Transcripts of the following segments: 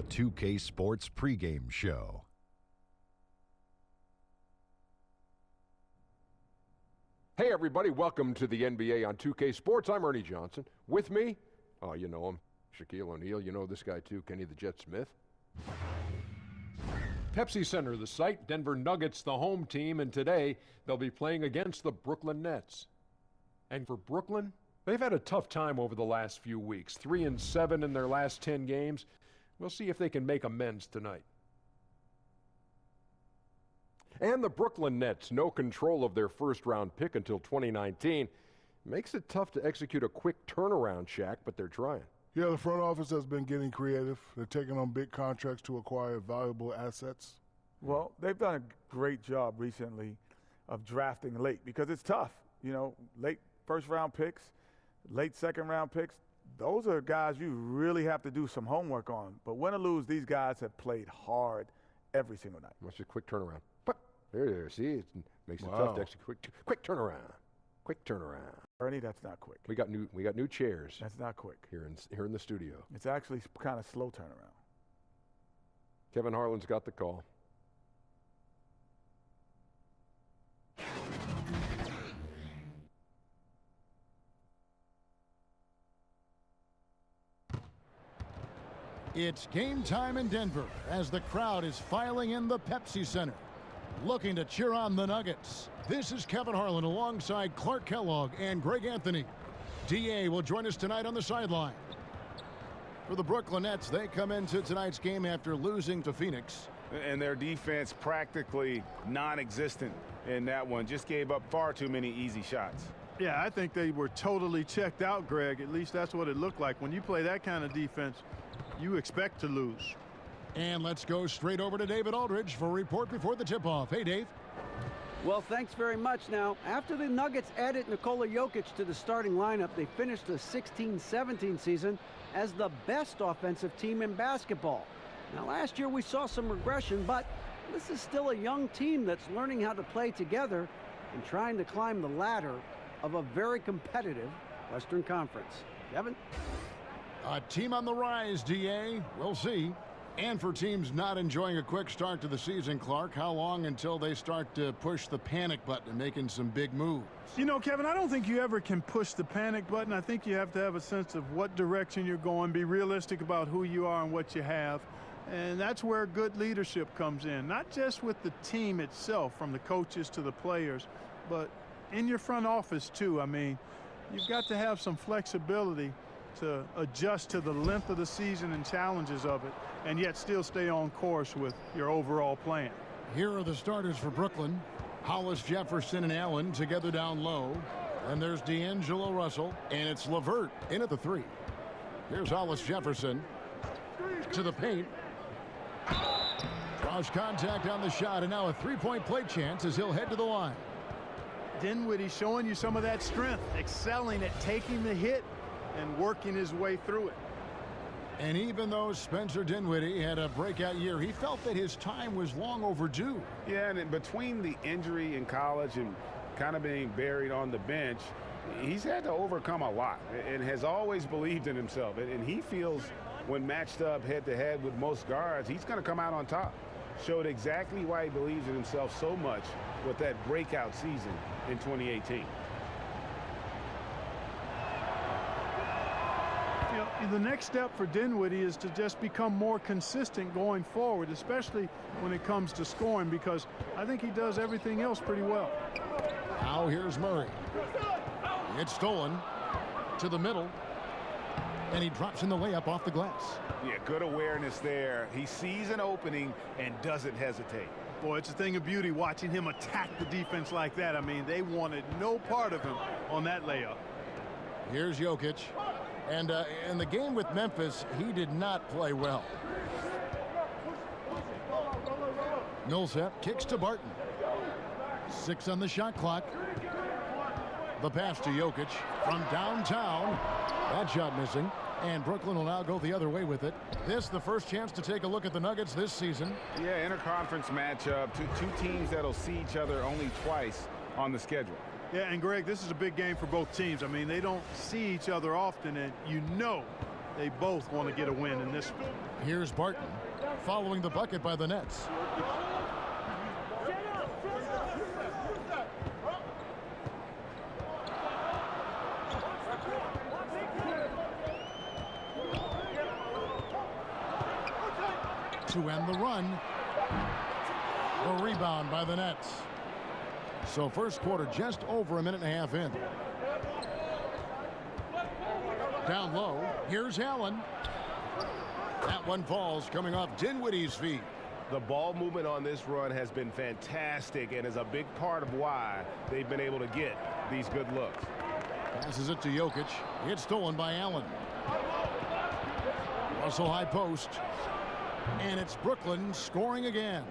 2K Sports pregame show. Hey everybody, welcome to the NBA on 2K Sports. I'm Ernie Johnson. With me, oh you know him, Shaquille O'Neal. You know this guy too, Kenny the Jet Smith. Pepsi Center, the site, Denver Nuggets, the home team, and today they'll be playing against the Brooklyn Nets. And for Brooklyn, they've had a tough time over the last few weeks. 3-7 in their last 10 games. We'll see if they can make amends tonight. And the Brooklyn Nets, no control of their first-round pick until 2019. Makes it tough to execute a quick turnaround, Shaq, but they're trying. Yeah, the front office has been getting creative. They're taking on big contracts to acquire valuable assets. Well, they've done a great job recently of drafting late because it's tough. You know, late first-round picks, late second-round picks, those are guys you really have to do some homework on. But win or lose, these guys have played hard every single night. What's a quick turnaround? There, see, it makes it tough to execute. Quick turnaround. Quick turnaround. Ernie, that's not quick. We got new chairs. That's not quick. Here in the studio. It's actually kind of slow turnaround. Kevin Harlan's got the call. It's game time in Denver as the crowd is filing in the Pepsi Center, looking to cheer on the Nuggets. This is Kevin Harlan alongside Clark Kellogg and Greg Anthony. DA will join us tonight on the sideline. For the Brooklyn Nets, they come into tonight's game after losing to Phoenix. And their defense practically non-existent in that one. Just gave up far too many easy shots. Yeah, I think they were totally checked out, Greg. At least that's what it looked like. When you play that kind of defense, you expect to lose. And let's go straight over to David Aldridge for a report before the tip-off. Hey, Dave. Well, thanks very much. Now, after the Nuggets added Nikola Jokic to the starting lineup, they finished the 16-17 season as the best offensive team in basketball. Now, last year we saw some regression, but this is still a young team that's learning how to play together and trying to climb the ladder of a very competitive Western Conference. Kevin? A team on the rise, DA. We'll see. And for teams not enjoying a quick start to the season, Clark, how long until they start to push the panic button and making some big moves? You know, Kevin, I don't think you ever can push the panic button. I think you have to have a sense of what direction you're going, be realistic about who you are and what you have. And that's where good leadership comes in, not just with the team itself, from the coaches to the players, but in your front office, too. I mean, you've got to have some flexibility to adjust to the length of the season and challenges of it, and yet still stay on course with your overall plan. Here are the starters for Brooklyn. Hollis, Jefferson, and Allen together down low. And there's D'Angelo Russell, and it's LeVert in at the three. Here's Hollis Jefferson to the paint. Draws contact on the shot, and now a three-point play chance as he'll head to the line. Dinwiddie showing you some of that strength, excelling at taking the hit and working his way through it. And even though Spencer Dinwiddie had a breakout year, he felt that his time was long overdue. Yeah, and in between the injury in college and kind of being buried on the bench, he's had to overcome a lot and has always believed in himself. And he feels when matched up head-to-head with most guards, he's going to come out on top. Showed exactly why he believes in himself so much with that breakout season in 2018. The next step for Dinwiddie is to just become more consistent going forward, especially when it comes to scoring, because I think he does everything else pretty well. Now here's Murray. It's stolen to the middle, and he drops in the layup off the glass. Yeah, good awareness there. He sees an opening and doesn't hesitate. Boy, it's a thing of beauty watching him attack the defense like that. I mean, they wanted no part of him on that layup. Here's Jokic. And in the game with Memphis, he did not play well. Millsap kicks to Barton. 6 on the shot clock. The pass to Jokic from downtown. That shot missing. And Brooklyn will now go the other way with it. This the first chance to take a look at the Nuggets this season. Yeah, interconference matchup. Two teams that'll see each other only twice on the schedule. Yeah, and Greg, this is a big game for both teams. I mean, they don't see each other often, and you know They both want to get a win in this one. Here's Barton following the bucket by the Nets. To end the run. A rebound by the Nets. So first quarter just over a minute and a half in. Down low. Here's Allen. That one falls coming off Dinwiddie's feet. The ball movement on this run has been fantastic and is a big part of why they've been able to get these good looks. Passes it to Jokic. It's stolen by Allen. Russell high post. And it's Brooklyn scoring again.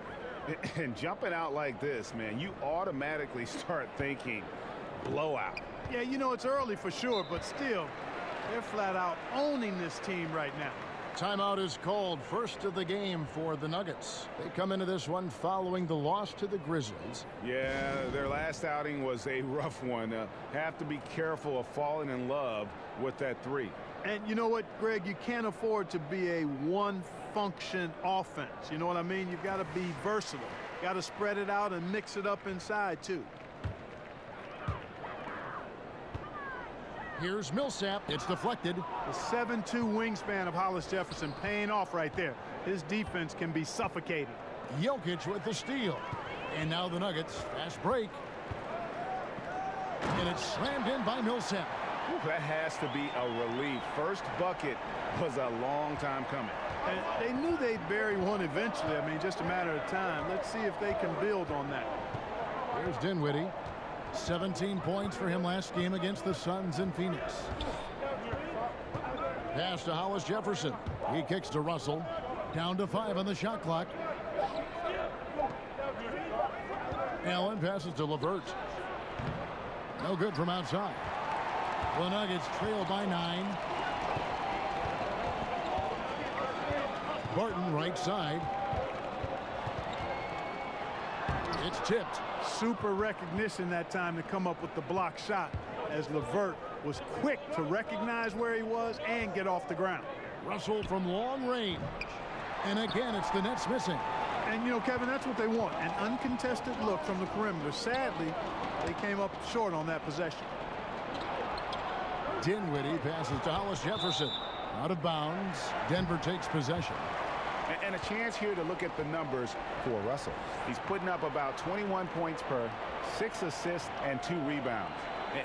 And jumping out like this, man, you automatically start thinking blowout. Yeah, you know, it's early for sure, but still, they're flat out owning this team right now. Timeout is called. First of the game for the Nuggets. They come into this one following the loss to the Grizzlies. Yeah, their last outing was a rough one. Have to be careful of falling in love with that three. And you know what, Greg, you can't afford to be a one-function offense. You know what I mean? You've got to be versatile. Got to spread it out and mix it up inside, too. Here's Millsap. It's deflected. The 7'2" wingspan of Hollis Jefferson paying off right there. His defense can be suffocating. Jokic with the steal. And now the Nuggets. Fast break. And it's slammed in by Millsap. That has to be a relief. First bucket was a long time coming. And they knew they'd bury one eventually. I mean, just a matter of time. Let's see if they can build on that. Here's Dinwiddie. 17 points for him last game against the Suns in Phoenix. Pass to Hollis Jefferson. He kicks to Russell. Down to 5 on the shot clock. Allen passes to LeVert. No good from outside. The Nuggets trail by 9. Barton right side. It's tipped. Super recognition that time to come up with the block shot, as LeVert was quick to recognize where he was and get off the ground. Russell from long range. And again, it's the Nets missing. And, you know, Kevin, that's what they want, an uncontested look from the perimeter. Sadly, they came up short on that possession. Dinwiddie passes to Hollis Jefferson. Out of bounds. Denver takes possession. And a chance here to look at the numbers for Russell. He's putting up about 21 points per, 6 assists and 2 rebounds.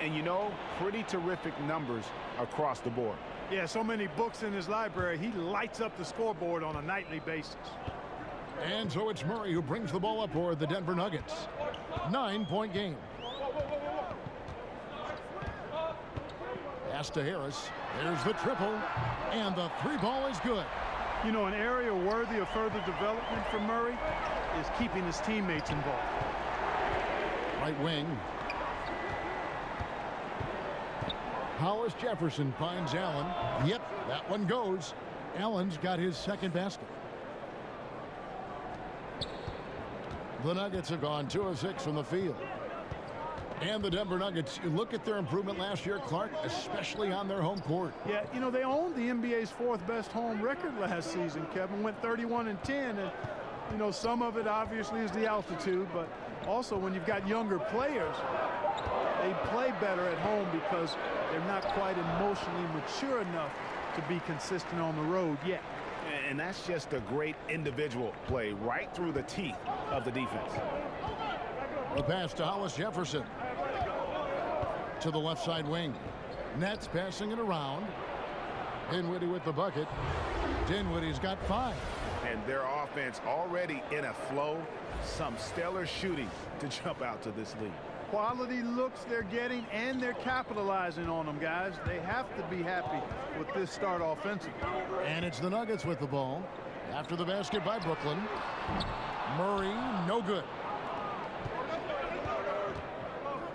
And you know, pretty terrific numbers across the board. Yeah, so many books in his library. He lights up the scoreboard on a nightly basis. And so it's Murray who brings the ball up for the Denver Nuggets. 9-point game. Pass to Harris. There's the triple. And the 3-ball is good. You know, an area worthy of further development for Murray is keeping his teammates involved. Right wing. Hollis Jefferson finds Allen. Yep, that one goes. Allen's got his second basket. The Nuggets have gone 2 of 6 from the field. And the Denver Nuggets, you look at their improvement last year, Clark, especially on their home court. Yeah, you know, they owned the NBA's 4th best home record last season, Kevin. Went 31-10, and, you know, some of it obviously is the altitude, but also when you've got younger players, they play better at home because they're not quite emotionally mature enough to be consistent on the road yet. And that's just a great individual play right through the teeth of the defense. The pass to Hollis Jefferson. To the left side wing. Nets passing it around. Dinwiddie with the bucket. Dinwiddie's got 5. And their offense already in a flow. Some stellar shooting to jump out to this lead. Quality looks they're getting, and they're capitalizing on them, guys. They have to be happy with this start offensively. And it's the Nuggets with the ball. After the basket by Brooklyn. Murray, no good.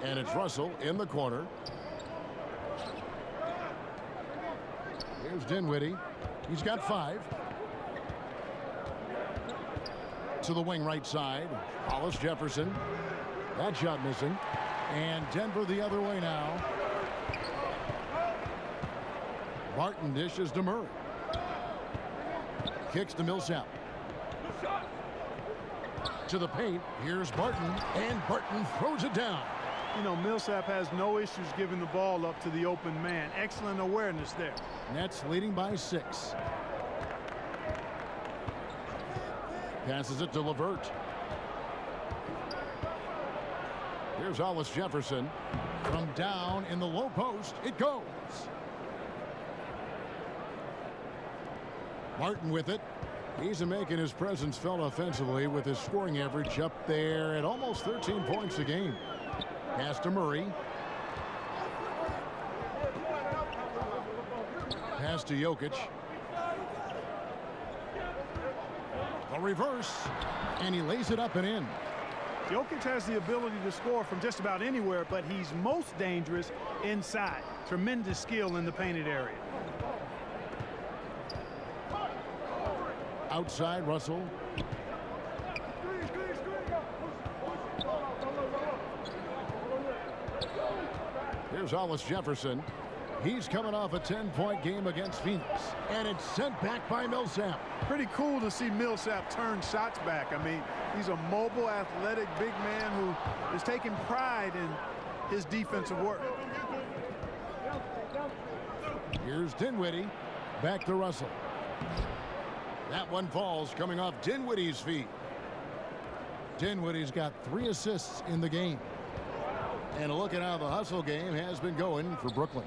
And it's Russell in the corner. Here's Dinwiddie. He's got 5. To the wing right side. Hollis Jefferson. That shot missing. And Denver the other way now. Barton dishes to Murray. kicks to Millsap. To the paint. Here's Barton. And Barton throws it down. You know, Millsap has no issues giving the ball up to the open man. Excellent awareness there. Nets leading by 6. Passes it to LeVert. Here's Hollis Jefferson. From down in the low post, it goes. Martin with it. He's making his presence felt offensively with his scoring average up there at almost 13 points a game. Pass to Murray. Pass to Jokic. The reverse. And he lays it up and in. Jokic has the ability to score from just about anywhere, but he's most dangerous inside. Tremendous skill in the painted area. Outside, Russell. Here's Hollis Jefferson. He's coming off a 10-point game against Phoenix. And it's sent back by Millsap. Pretty cool to see Millsap turn shots back. I mean, he's a mobile, athletic, big man who is taking pride in his defensive work. Here's Dinwiddie. Back to Russell. That one falls coming off Dinwiddie's feet. Dinwiddie's got 3 assists in the game. And a look at how the hustle game has been going for Brooklyn.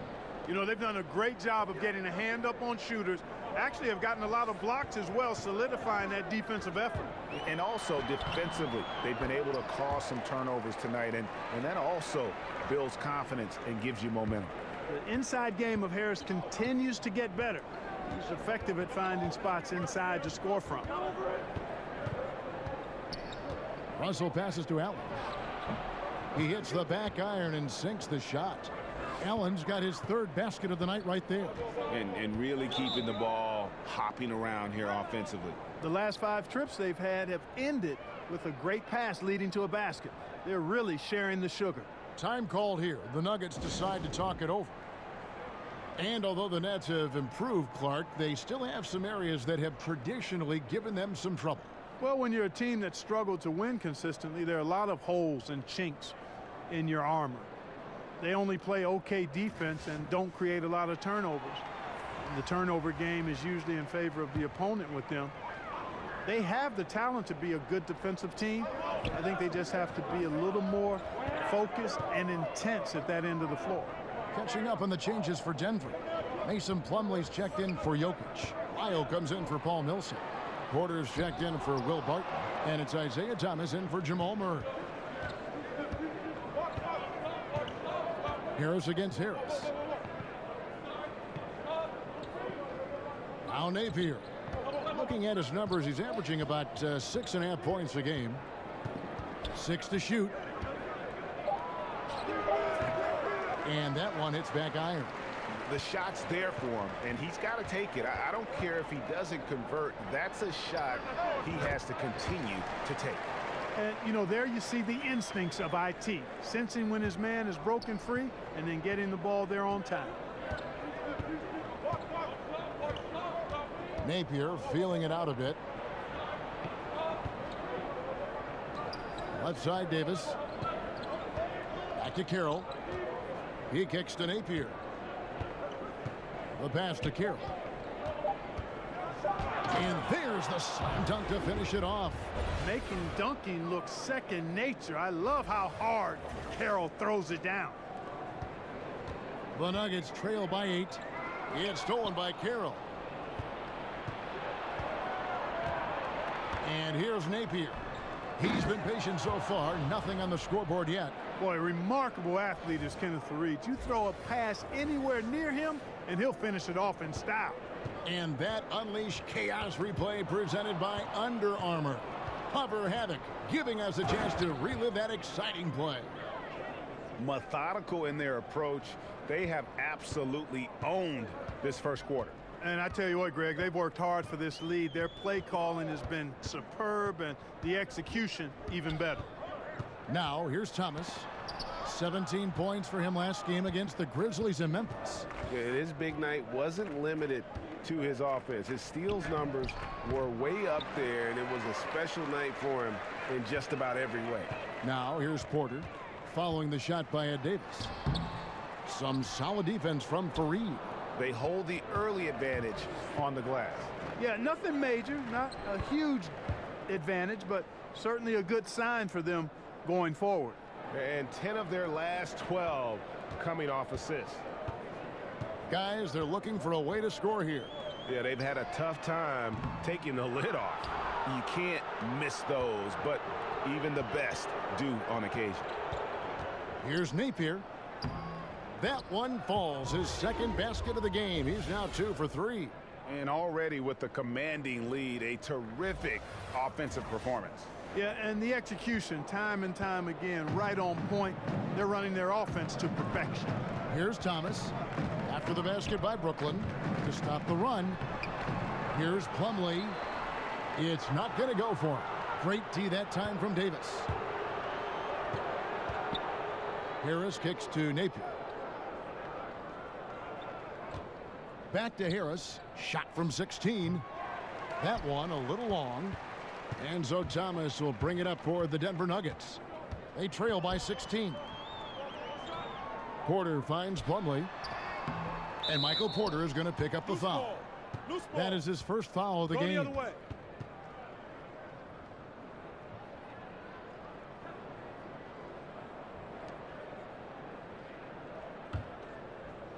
You know, they've done a great job of getting a hand up on shooters. Actually have gotten a lot of blocks as well, solidifying that defensive effort. And also defensively, they've been able to cause some turnovers tonight, and that also builds confidence and gives you momentum. The inside game of Harris continues to get better. He's effective at finding spots inside to score from. Russell passes to Allen. He hits the back iron and sinks the shot. Allen's got his 3rd basket of the night right there. And really keeping the ball hopping around here offensively. The last 5 trips they've had have ended with a great pass leading to a basket. They're really sharing the sugar. Time called here. The Nuggets decide to talk it over. And although the Nets have improved, Clark, they still have some areas that have traditionally given them some trouble. Well, when you're a team that struggled to win consistently, there are a lot of holes and chinks in your armor. They only play okay defense and don't create a lot of turnovers. And the turnover game is usually in favor of the opponent with them. They have the talent to be a good defensive team. I think they just have to be a little more focused and intense at that end of the floor. Catching up on the changes for Denver. Mason Plumlee's checked in for Jokic. Lyle comes in for Paul Millsap. Porter's checked in for Will Barton. And it's Isaiah Thomas in for Jamal Murray. Harris against Harris. Now Napier. Looking at his numbers, he's averaging about 6.5 points a game. 6 to shoot. And that one hits back iron. The shot's there for him, and he's got to take it. I don't care if he doesn't convert. That's a shot he has to continue to take. And, you know, there you see the instincts of IT. Sensing when his man is broken free and then getting the ball there on time. Napier feeling it out a bit. Left side, Davis. Back to Carroll. He kicks to Napier. The pass to Carroll. And there's the slam dunk to finish it off. Making dunking look second nature. I love how hard Carroll throws it down. The Nuggets trail by 8. It's stolen by Carroll. And here's Napier. He's been patient so far. Nothing on the scoreboard yet. Boy, remarkable athlete is Kenneth Faried. You throw a pass anywhere near him, and he'll finish it off in style. And that unleashed chaos replay presented by Under Armour. Hover Havoc, giving us a chance to relive that exciting play. Methodical in their approach. They have absolutely owned this first quarter. And I tell you what, Greg, they've worked hard for this lead. Their play calling has been superb, and the execution even better. Now, here's Thomas. 17 points for him last game against the Grizzlies in Memphis. His big night wasn't limited to his offense. His steals numbers were way up there, and it was a special night for him in just about every way. Now here's Porter following the shot by Ed Davis. Some solid defense from Fareed. They hold the early advantage on the glass. Yeah, nothing major, not a huge advantage, but certainly a good sign for them going forward. And 10 of their last 12 coming off assists. Guys, they're looking for a way to score here. Yeah, they've had a tough time taking the lid off. You can't miss those, but even the best do on occasion. Here's Napier. That one falls, his second basket of the game. He's now 2 for 3. And already with the commanding lead, a terrific offensive performance. Yeah, and the execution, time and time again, right on point. They're running their offense to perfection. Here's Thomas after the basket by Brooklyn to stop the run. Here's Plumlee. It's not going to go for him. Great D that time from Davis. Harris kicks to Napier. Back to Harris. Shot from 16. That one a little long. And so Thomas will bring it up for the Denver Nuggets. They trail by 16. Porter finds Plumlee. And Michael Porter is going to pick up the foul. That is his first foul of the game. The other way.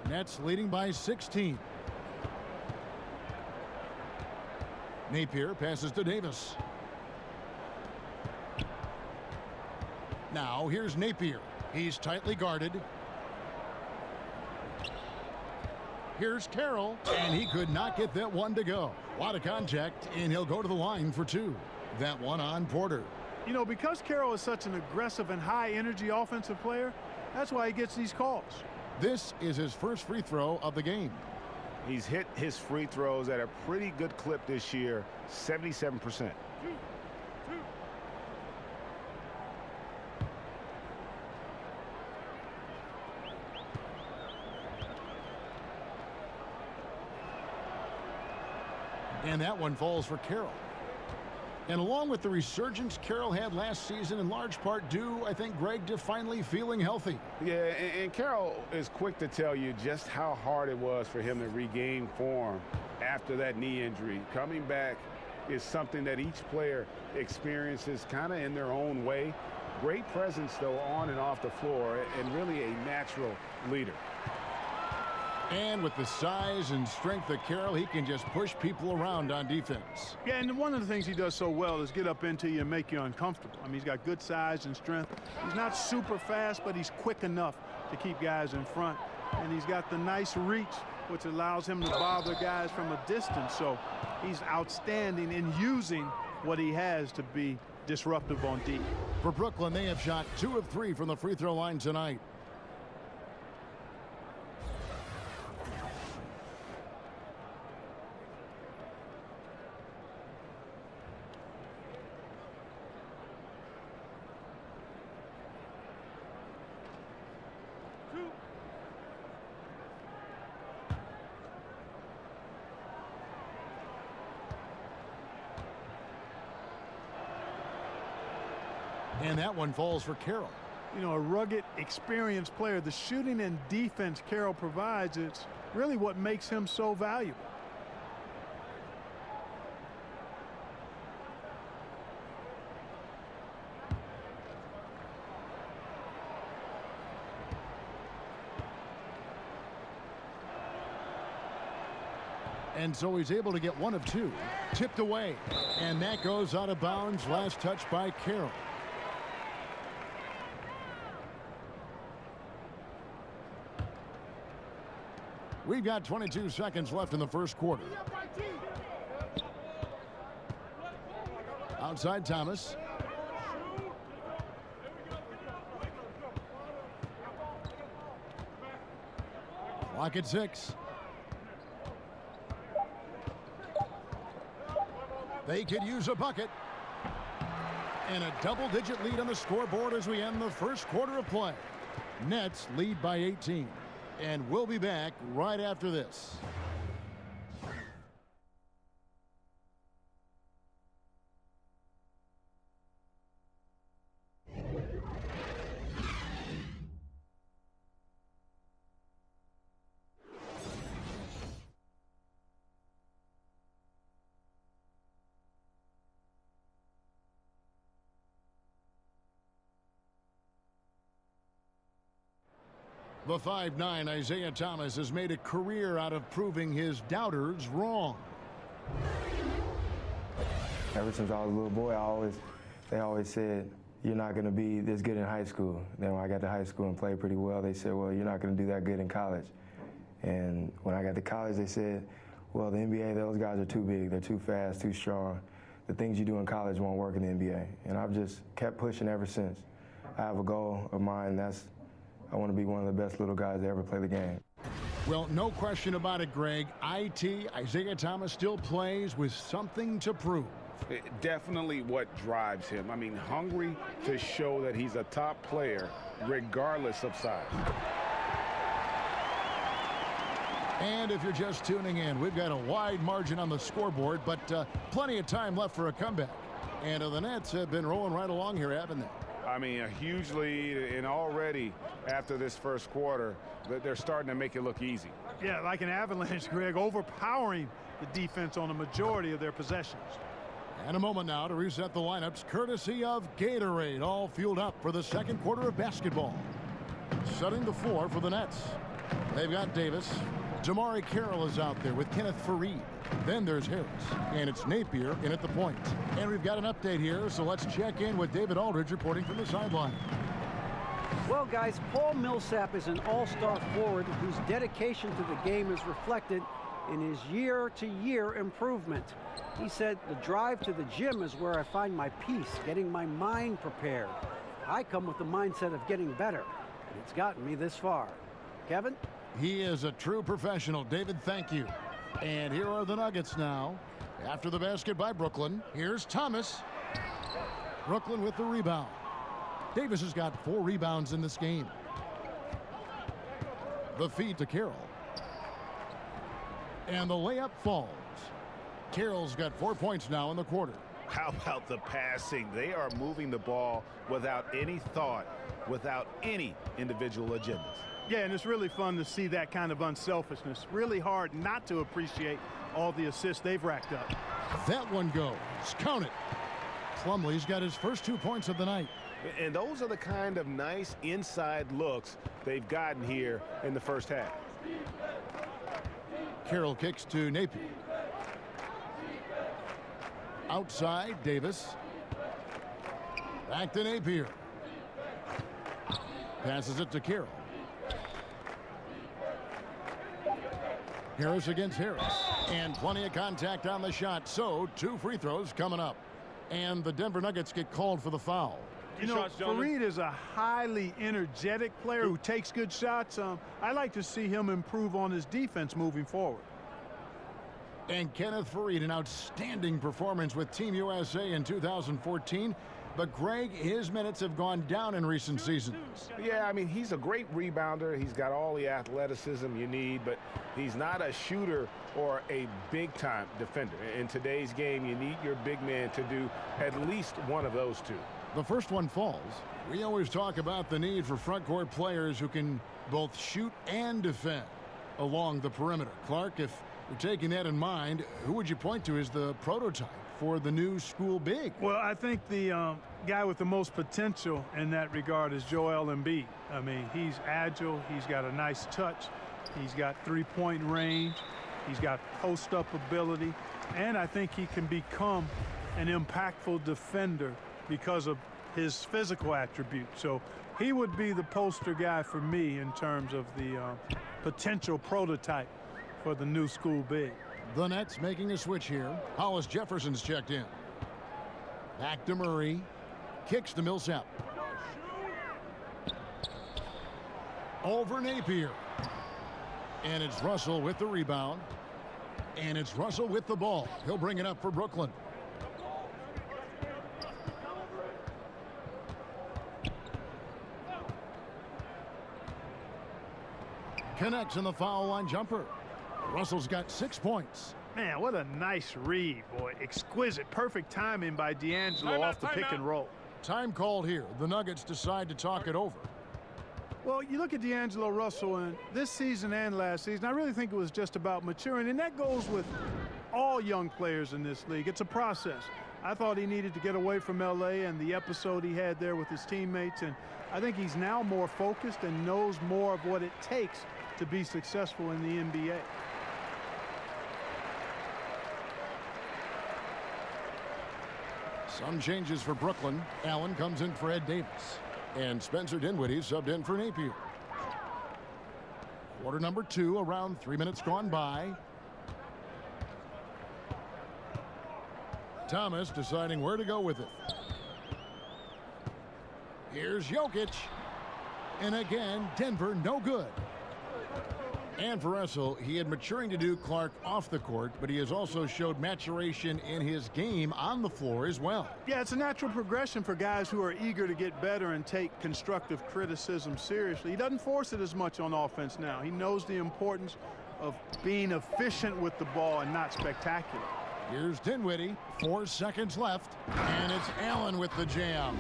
Nets leading by 16. Napier passes to Davis. Now here's Napier. He's tightly guarded. Here's Carroll, and he could not get that one to go. A lot of contact, and he'll go to the line for 2. That one on Porter. You know, because Carroll is such an aggressive and high-energy offensive player, that's why he gets these calls. This is his first free throw of the game. He's hit his free throws at a pretty good clip this year, 77%. And that one falls for Carroll. And along with the resurgence Carroll had last season, in large part due, I think, Greg, to finally feeling healthy. Yeah, and Carroll is quick to tell you just how hard it was for him to regain form after that knee injury. Coming back is something that each player experiences kind of in their own way. Great presence, though, on and off the floor, and really a natural leader. And with the size and strength of Carroll, he can just push people around on defense. Yeah, and one of the things he does so well is get up into you and make you uncomfortable. I mean, he's got good size and strength. He's not super fast, but he's quick enough to keep guys in front. And he's got the nice reach, which allows him to bother guys from a distance. So he's outstanding in using what he has to be disruptive on D. For Brooklyn, they have shot 2 of 3 from the free throw line tonight. And that one falls for Carroll. You know, a rugged, experienced player. The shooting and defense Carroll provides, it's really what makes him so valuable. And so he's able to get 1 of 2. Tipped away. And that goes out of bounds. Last touch by Carroll. We've got 22 seconds left in the first quarter. Outside Thomas. Clock at 6. They could use a bucket. And a double-digit lead on the scoreboard as we end the first quarter of play. Nets lead by 18. And we'll be back right after this. The 5'9" Isaiah Thomas has made a career out of proving his doubters wrong. Ever since I was a little boy, they always said, you're not going to be this good in high school. Then when I got to high school and played pretty well, they said, well, you're not going to do that good in college. And when I got to college, they said, well, the NBA, those guys are too big. They're too fast, too strong. The things you do in college won't work in the NBA. And I've just kept pushing ever since. I have a goal of mine, I want to be one of the best little guys to ever play the game. Well, no question about it, Greg. Isaiah Thomas still plays with something to prove. Definitely what drives him. I mean, hungry to show that he's a top player regardless of size. And if you're just tuning in, we've got a wide margin on the scoreboard, but plenty of time left for a comeback. And the Nets have been rolling right along here, haven't they? I mean, a huge lead, and already after this first quarter, they're starting to make it look easy. Yeah, like an avalanche, Greg, overpowering the defense on the majority of their possessions. And a moment now to reset the lineups, courtesy of Gatorade, all fueled up for the second quarter of basketball. Setting the floor for the Nets. They've got Davis. Damari Carroll is out there with Kenneth Faried. Then there's Harris, and it's Napier in at the point. And we've got an update here, so let's check in with David Aldridge reporting from the sideline. Well, guys, Paul Millsap is an all-star forward whose dedication to the game is reflected in his year-to-year improvement. He said, the drive to the gym is where I find my peace, getting my mind prepared. I come with the mindset of getting better, and it's gotten me this far. Kevin? He is a true professional. David, thank you. And here are the Nuggets now. After the basket by Brooklyn, here's Thomas. Brooklyn with the rebound. Davis has got 4 rebounds in this game. The feed to Carroll. And the layup falls. Carroll's got 4 points now in the quarter. How about the passing? They are moving the ball without any thought, without any individual agendas. Yeah, and it's really fun to see that kind of unselfishness. Really hard not to appreciate all the assists they've racked up. That one goes. Count it. Plumlee's got his first 2 points of the night. And those are the kind of nice inside looks they've gotten here in the first half. Carroll kicks to Napier. Outside, Davis. Back to Napier. Passes it to Carroll. Harris against Harris. And plenty of contact on the shot. So 2 free throws coming up. And the Denver Nuggets get called for the foul. You know, Faried is a highly energetic player who takes good shots. I like to see him improve on his defense moving forward. And Kenneth Faried, an outstanding performance with Team USA in 2014. But, Greg, his minutes have gone down in recent seasons. Yeah, I mean, he's a great rebounder. He's got all the athleticism you need, but he's not a shooter or a big-time defender. In today's game, you need your big man to do at least one of those 2. The first one falls. We always talk about the need for front court players who can both shoot and defend along the perimeter. Clark, if you're taking that in mind, who would you point to as the prototype for the new school big? Well, I think the guy with the most potential in that regard is Joel Embiid. I mean, he's agile. He's got a nice touch. He's got 3-point range. He's got post-up ability. And I think he can become an impactful defender because of his physical attributes. So he would be the poster guy for me in terms of the potential prototype for the new school big. The Nets making a switch here. Hollis Jefferson's checked in. Back to Murray. Kicks to Millsap. Over Napier. And it's Russell with the rebound. And it's Russell with the ball. He'll bring it up for Brooklyn. Connects in the foul line jumper. Russell's got 6 points. Man, what a nice read, boy. Exquisite. Perfect timing by D'Angelo off the pick and roll. Time called here. The Nuggets decide to talk it over. Well, you look at D'Angelo Russell, and this season and last season, I really think it was just about maturing, and that goes with all young players in this league. It's a process. I thought he needed to get away from L.A. and the episode he had there with his teammates, and I think he's now more focused and knows more of what it takes to be successful in the NBA. Some changes for Brooklyn. Allen comes in for Ed Davis. And Spencer Dinwiddie subbed in for Napier. Quarter number 2, around 3 minutes gone by. Thomas deciding where to go with it. Here's Jokic. And again, Denver no good. And for Russell, he had maturing to do Clark off the court, but he has also showed maturation in his game on the floor as well. Yeah, it's a natural progression for guys who are eager to get better and take constructive criticism seriously. He doesn't force it as much on offense now. He knows the importance of being efficient with the ball and not spectacular. Here's Dinwiddie, 4 seconds left, and it's Allen with the jam.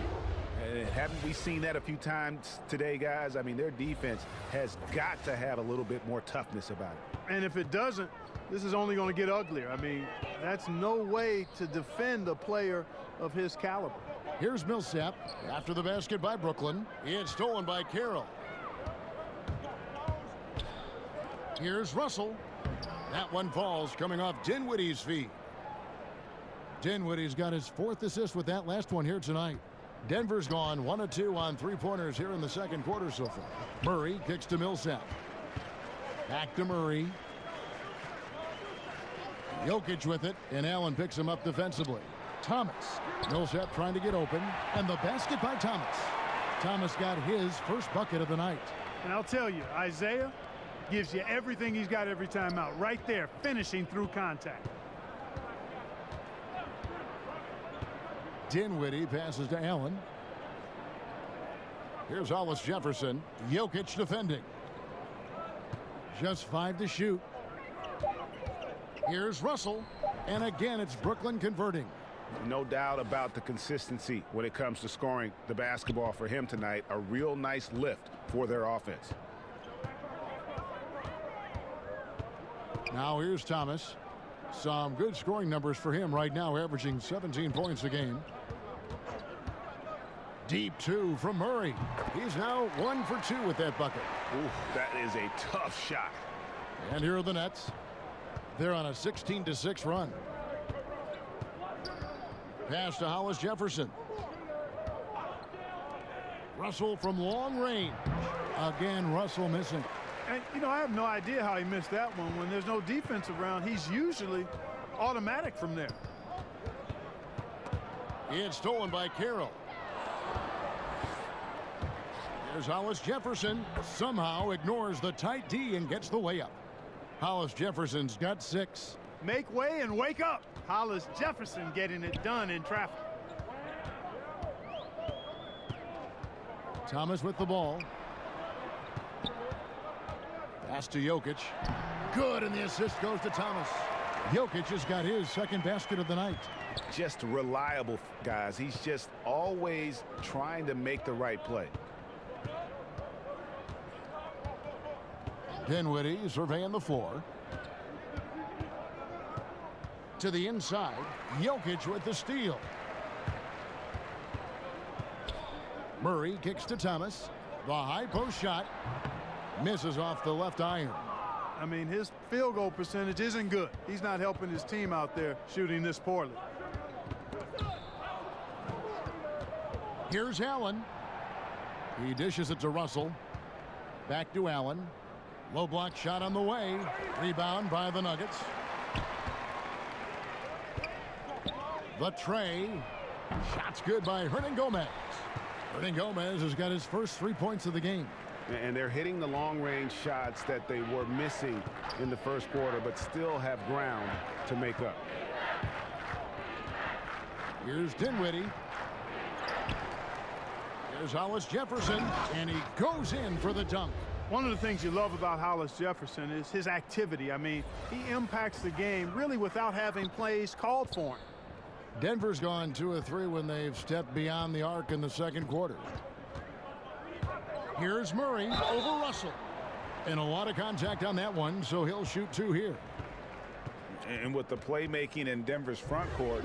Haven't we seen that a few times today, guys? I mean, their defense has got to have a little bit more toughness about it. And if it doesn't, this is only going to get uglier. I mean, that's no way to defend a player of his caliber. Here's Millsap after the basket by Brooklyn. It's stolen by Carroll. Here's Russell. That one falls coming off Dinwiddie's feet. Dinwiddie's got his 4th assist with that last one here tonight. Denver's gone 1 of 2 on 3-pointers here in the second quarter so far. Murray kicks to Millsap. Back to Murray. Jokic with it, and Allen picks him up defensively. Thomas. Millsap trying to get open, and the basket by Thomas. Thomas got his first bucket of the night. And I'll tell you, Isaiah gives you everything he's got every time out. Right there, finishing through contact. Dinwiddie passes to Allen. Here's Hollis Jefferson. Jokic defending. Just 5 to shoot. Here's Russell. And again, it's Brooklyn converting. No doubt about the consistency when it comes to scoring the basketball for him tonight. A real nice lift for their offense. Now here's Thomas. Some good scoring numbers for him right now, averaging 17 points a game. Deep 2 from Murray. He's now 1 for 2 with that bucket. Ooh, that is a tough shot. And here are the Nets. They're on a 16-6 run. Pass to Hollis Jefferson. Russell from long range. Again, Russell missing. And, you know, I have no idea how he missed that one. When there's no defense around, he's usually automatic from there. It's stolen by Carroll. There's Hollis Jefferson. Somehow ignores the tight D and gets the way up. Hollis Jefferson's got 6. Make way and wake up. Hollis Jefferson getting it done in traffic. Thomas with the ball. Pass to Jokic. Good, and the assist goes to Thomas. Jokic has got his second basket of the night. Just reliable, guys. He's just always trying to make the right play. Dinwiddie surveying the floor. To the inside. Jokic with the steal. Murray kicks to Thomas. The high post shot. Misses off the left iron. I mean, his field goal percentage isn't good. He's not helping his team out there shooting this poorly. Here's Allen. He dishes it to Russell. Back to Allen. Low block shot on the way. Rebound by the Nuggets. The tray. Shot's good by Hernan Gomez. Hernan Gomez has got his first 3 points of the game. And they're hitting the long-range shots that they were missing in the first quarter, but still have ground to make up. Here's Dinwiddie. Here's Hollis Jefferson, and he goes in for the dunk. One of the things you love about Hollis Jefferson is his activity. I mean, he impacts the game really without having plays called for him. Denver's gone 2 of 3 when they've stepped beyond the arc in the second quarter. Here's Murray over Russell. And a lot of contact on that one, so he'll shoot 2 here. And with the playmaking in Denver's front court,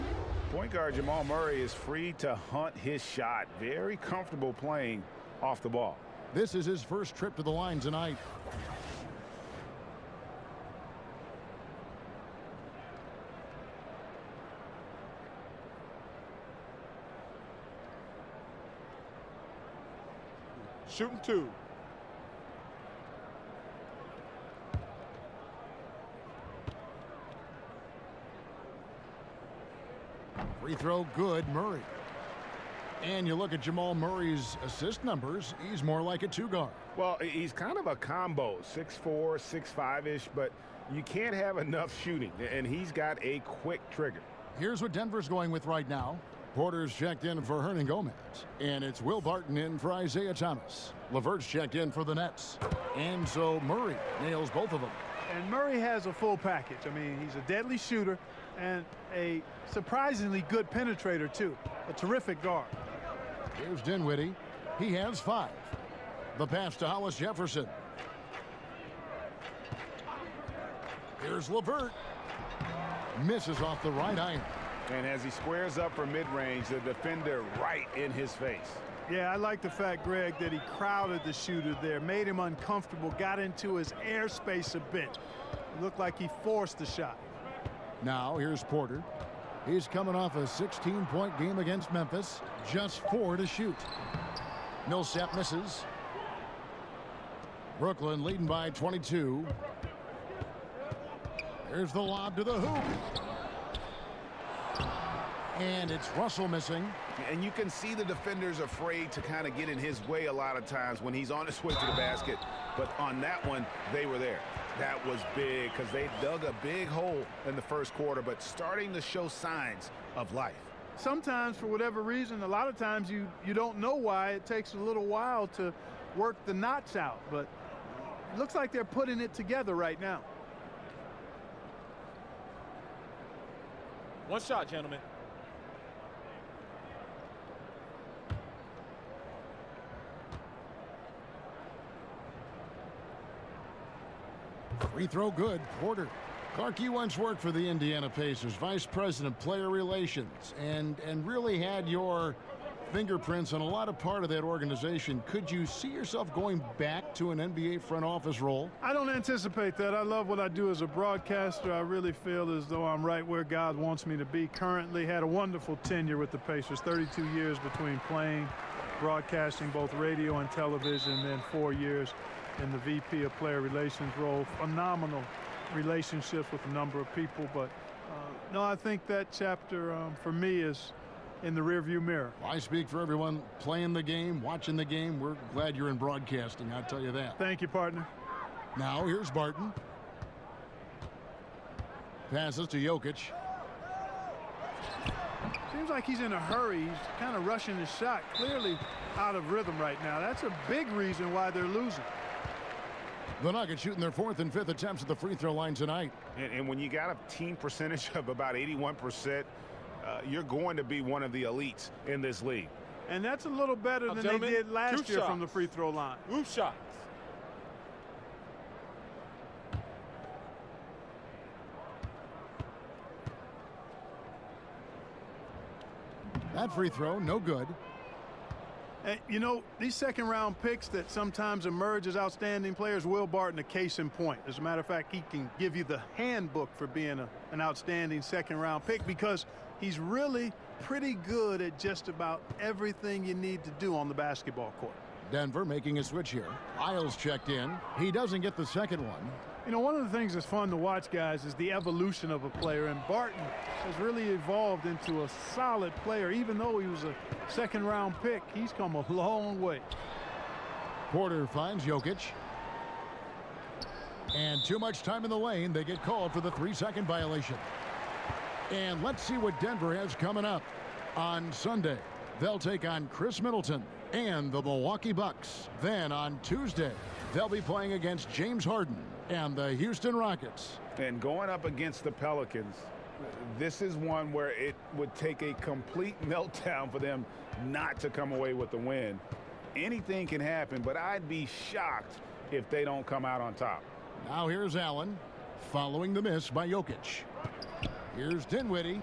Point guard Jamal Murray is free to hunt his shot. Very comfortable playing off the ball. This is his first trip to the line tonight. Shooting 2. Free throw good, Murray. And you look at Jamal Murray's assist numbers, he's more like a 2-guard. Well, he's kind of a combo, 6'4", 6'5"-ish, but you can't have enough shooting, and he's got a quick trigger. Here's what Denver's going with right now. Porter's checked in for Hernan Gomez, and it's Will Barton in for Isaiah Thomas. LeVert's checked in for the Nets, and so Murray nails both of them. And Murray has a full package. I mean, he's a deadly shooter and a surprisingly good penetrator, too. A terrific guard. Here's Dinwiddie. He has 5. The pass to Hollis Jefferson. Here's LeVert. Misses off the right iron. And as he squares up for mid-range, the defender right in his face. Yeah, I like the fact, Greg, that he crowded the shooter there, made him uncomfortable, got into his airspace a bit. It looked like he forced the shot. Now here's Porter. He's coming off a 16-point game against Memphis. Just 4 to shoot. Millsap misses. Brooklyn leading by 22. There's the lob to the hoop. And it's Russell missing. And you can see the defenders afraid to kind of get in his way a lot of times when he's on his way to the basket. But on that one, they were there. That was big because they dug a big hole in the first quarter, but starting to show signs of life. Sometimes, for whatever reason, a lot of times you don't know why. It takes a little while to work the knots out, but it looks like they're putting it together right now. One shot, gentlemen. Free throw good. Porter. Clark, you once worked for the Indiana Pacers, vice president, player relations, and really had your fingerprints on a lot of part of that organization. Could you see yourself going back to an NBA front office role? I don't anticipate that. I love what I do as a broadcaster. I really feel as though I'm right where God wants me to be. Currently had a wonderful tenure with the Pacers, 32 years between playing, broadcasting, both radio and television, then 4 years in the VP of player relations role. Phenomenal relationships with a number of people, but no, I think that chapter for me is in the rearview mirror. I speak for everyone playing the game, watching the game. We're glad you're in broadcasting, I'll tell you that. Thank you, partner. Now here's Barton. Passes to Jokic. Seems like he's in a hurry. He's kind of rushing his shot. Clearly out of rhythm right now. That's a big reason why they're losing. The Nuggets shooting their 4th and 5th attempts at the free throw line tonight. And when you got a team percentage of about 81%, you're going to be one of the elites in this league. And that's a little better than they did last year from the free throw line. Roof shots. That free throw, no good. And, you know, these second-round picks that sometimes emerge as outstanding players, Will Barton, a case in point. As a matter of fact, he can give you the handbook for being an outstanding second-round pick because he's really pretty good at just about everything you need to do on the basketball court. Denver making a switch here. Isles checked in. He doesn't get the second one. You know, one of the things that's fun to watch, guys, is the evolution of a player. And Barton has really evolved into a solid player. Even though he was a second-round pick, he's come a long way. Porter finds Jokic. And too much time in the lane. They get called for the 3-second violation. And let's see what Denver has coming up. On Sunday, they'll take on Chris Middleton and the Milwaukee Bucks. Then on Tuesday, they'll be playing against James Harden and the Houston Rockets. And going up against the Pelicans, this is one where it would take a complete meltdown for them not to come away with the win. Anything can happen, but I'd be shocked if they don't come out on top. Now here's Allen following the miss by Jokic. Here's Dinwiddie.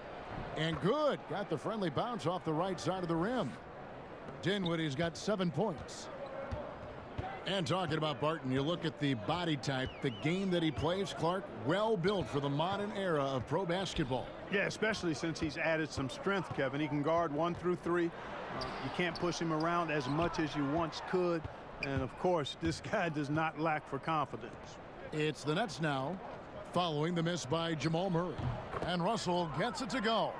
And good. Got the friendly bounce off the right side of the rim. Dinwiddie's got 7 points. And talking about Barton, you look at the body type, the game that he plays, Clark, well built for the modern era of pro basketball. Yeah, especially since he's added some strength, Kevin. He can guard 1 through 3. You can't push him around as much as you once could. And, of course, this guy does not lack for confidence. It's the Nets now, following the miss by Jamal Murray. And Russell gets it to go.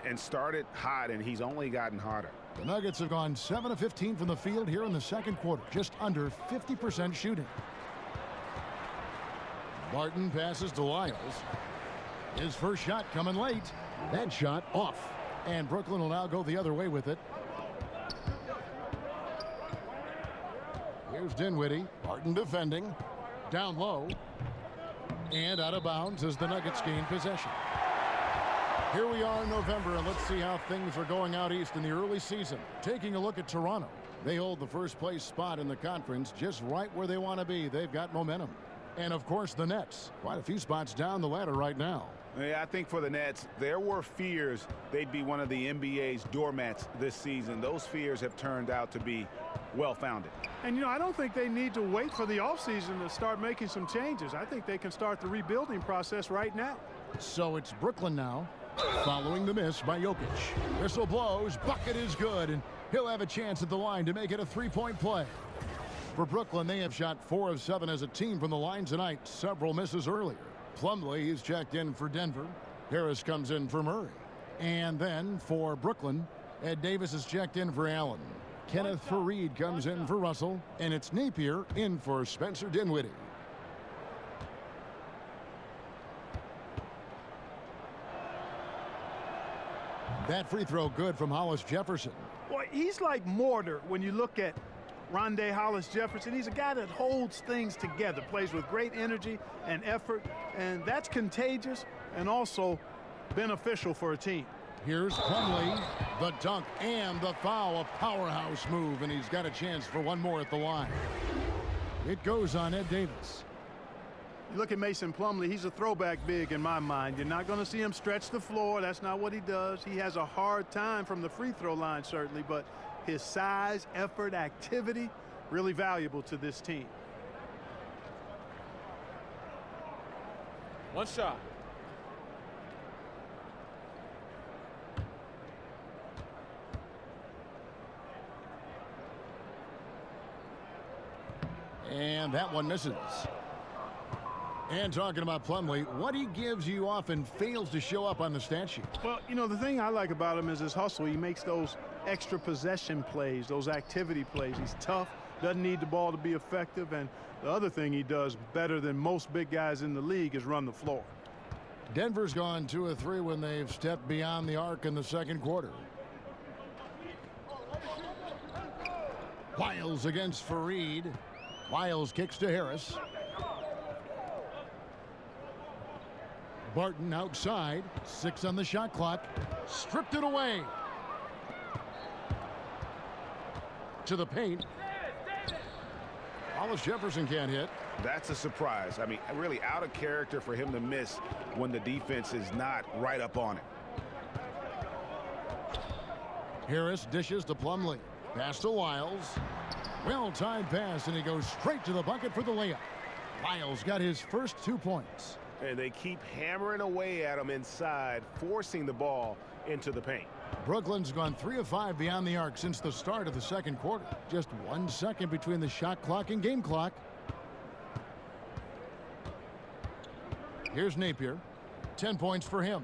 And started hot, and he's only gotten hotter. The Nuggets have gone 7 of 15 from the field here in the second quarter, just under 50% shooting. Barton passes to Lyles. His first shot coming late. That shot off. And Brooklyn will now go the other way with it. Here's Dinwiddie. Barton defending. Down low. And out of bounds as the Nuggets gain possession. Here we are in November, and let's see how things are going out east in the early season. Taking a look at Toronto. They hold the first place spot in the conference, just right where they want to be. They've got momentum. And, of course, the Nets. Quite a few spots down the ladder right now. Yeah, I think for the Nets, there were fears they'd be one of the NBA's doormats this season. Those fears have turned out to be well-founded. And, you know, I don't think they need to wait for the offseason to start making some changes. I think they can start the rebuilding process right now. So it's Brooklyn now, following the miss by Jokic. Whistle blows, bucket is good, and he'll have a chance at the line to make it a three-point play. For Brooklyn, they have shot 4 of 7 as a team from the line tonight, several misses earlier. Plumlee is checked in for Denver. Harris comes in for Murray. And then for Brooklyn, Ed Davis is checked in for Allen. Kenneth Faried comes in for Russell, and it's Napier in for Spencer Dinwiddie. That free throw good from Hollis Jefferson. Well, he's like mortar when you look at Rondé Hollis Jefferson. He's a guy that holds things together, plays with great energy and effort, and that's contagious and also beneficial for a team. Here's Plumlee, the dunk and the foul, a powerhouse move, and he's got a chance for one more at the line. It goes on Ed Davis. You look at Mason Plumlee, he's a throwback big in my mind. You're not going to see him stretch the floor. That's not what he does. He has a hard time from the free throw line, certainly, but his size, effort, activity, really valuable to this team. One shot. And that one misses. And talking about Plumlee, what he gives you often fails to show up on the stat sheet. Well, you know, the thing I like about him is his hustle. He makes those extra possession plays, those activity plays. He's tough, doesn't need the ball to be effective, and the other thing he does better than most big guys in the league is run the floor. Denver's gone 2 of 3 when they've stepped beyond the arc in the second quarter. Lyles against Faried. Lyles kicks to Harris. Barton outside, 6 on the shot clock, stripped it away. To the paint. Hollis Jefferson can't hit. That's a surprise. I mean, really out of character for him to miss when the defense is not right up on it. Harris dishes to Plumlee. Pass to Lyles. Well-timed pass, and he goes straight to the bucket for the layup. Lyles got his first 2 points. And they keep hammering away at him inside, forcing the ball into the paint. Brooklyn's gone 3 of 5 beyond the arc since the start of the second quarter. Just 1 second between the shot clock and game clock. Here's Napier. 10 points for him.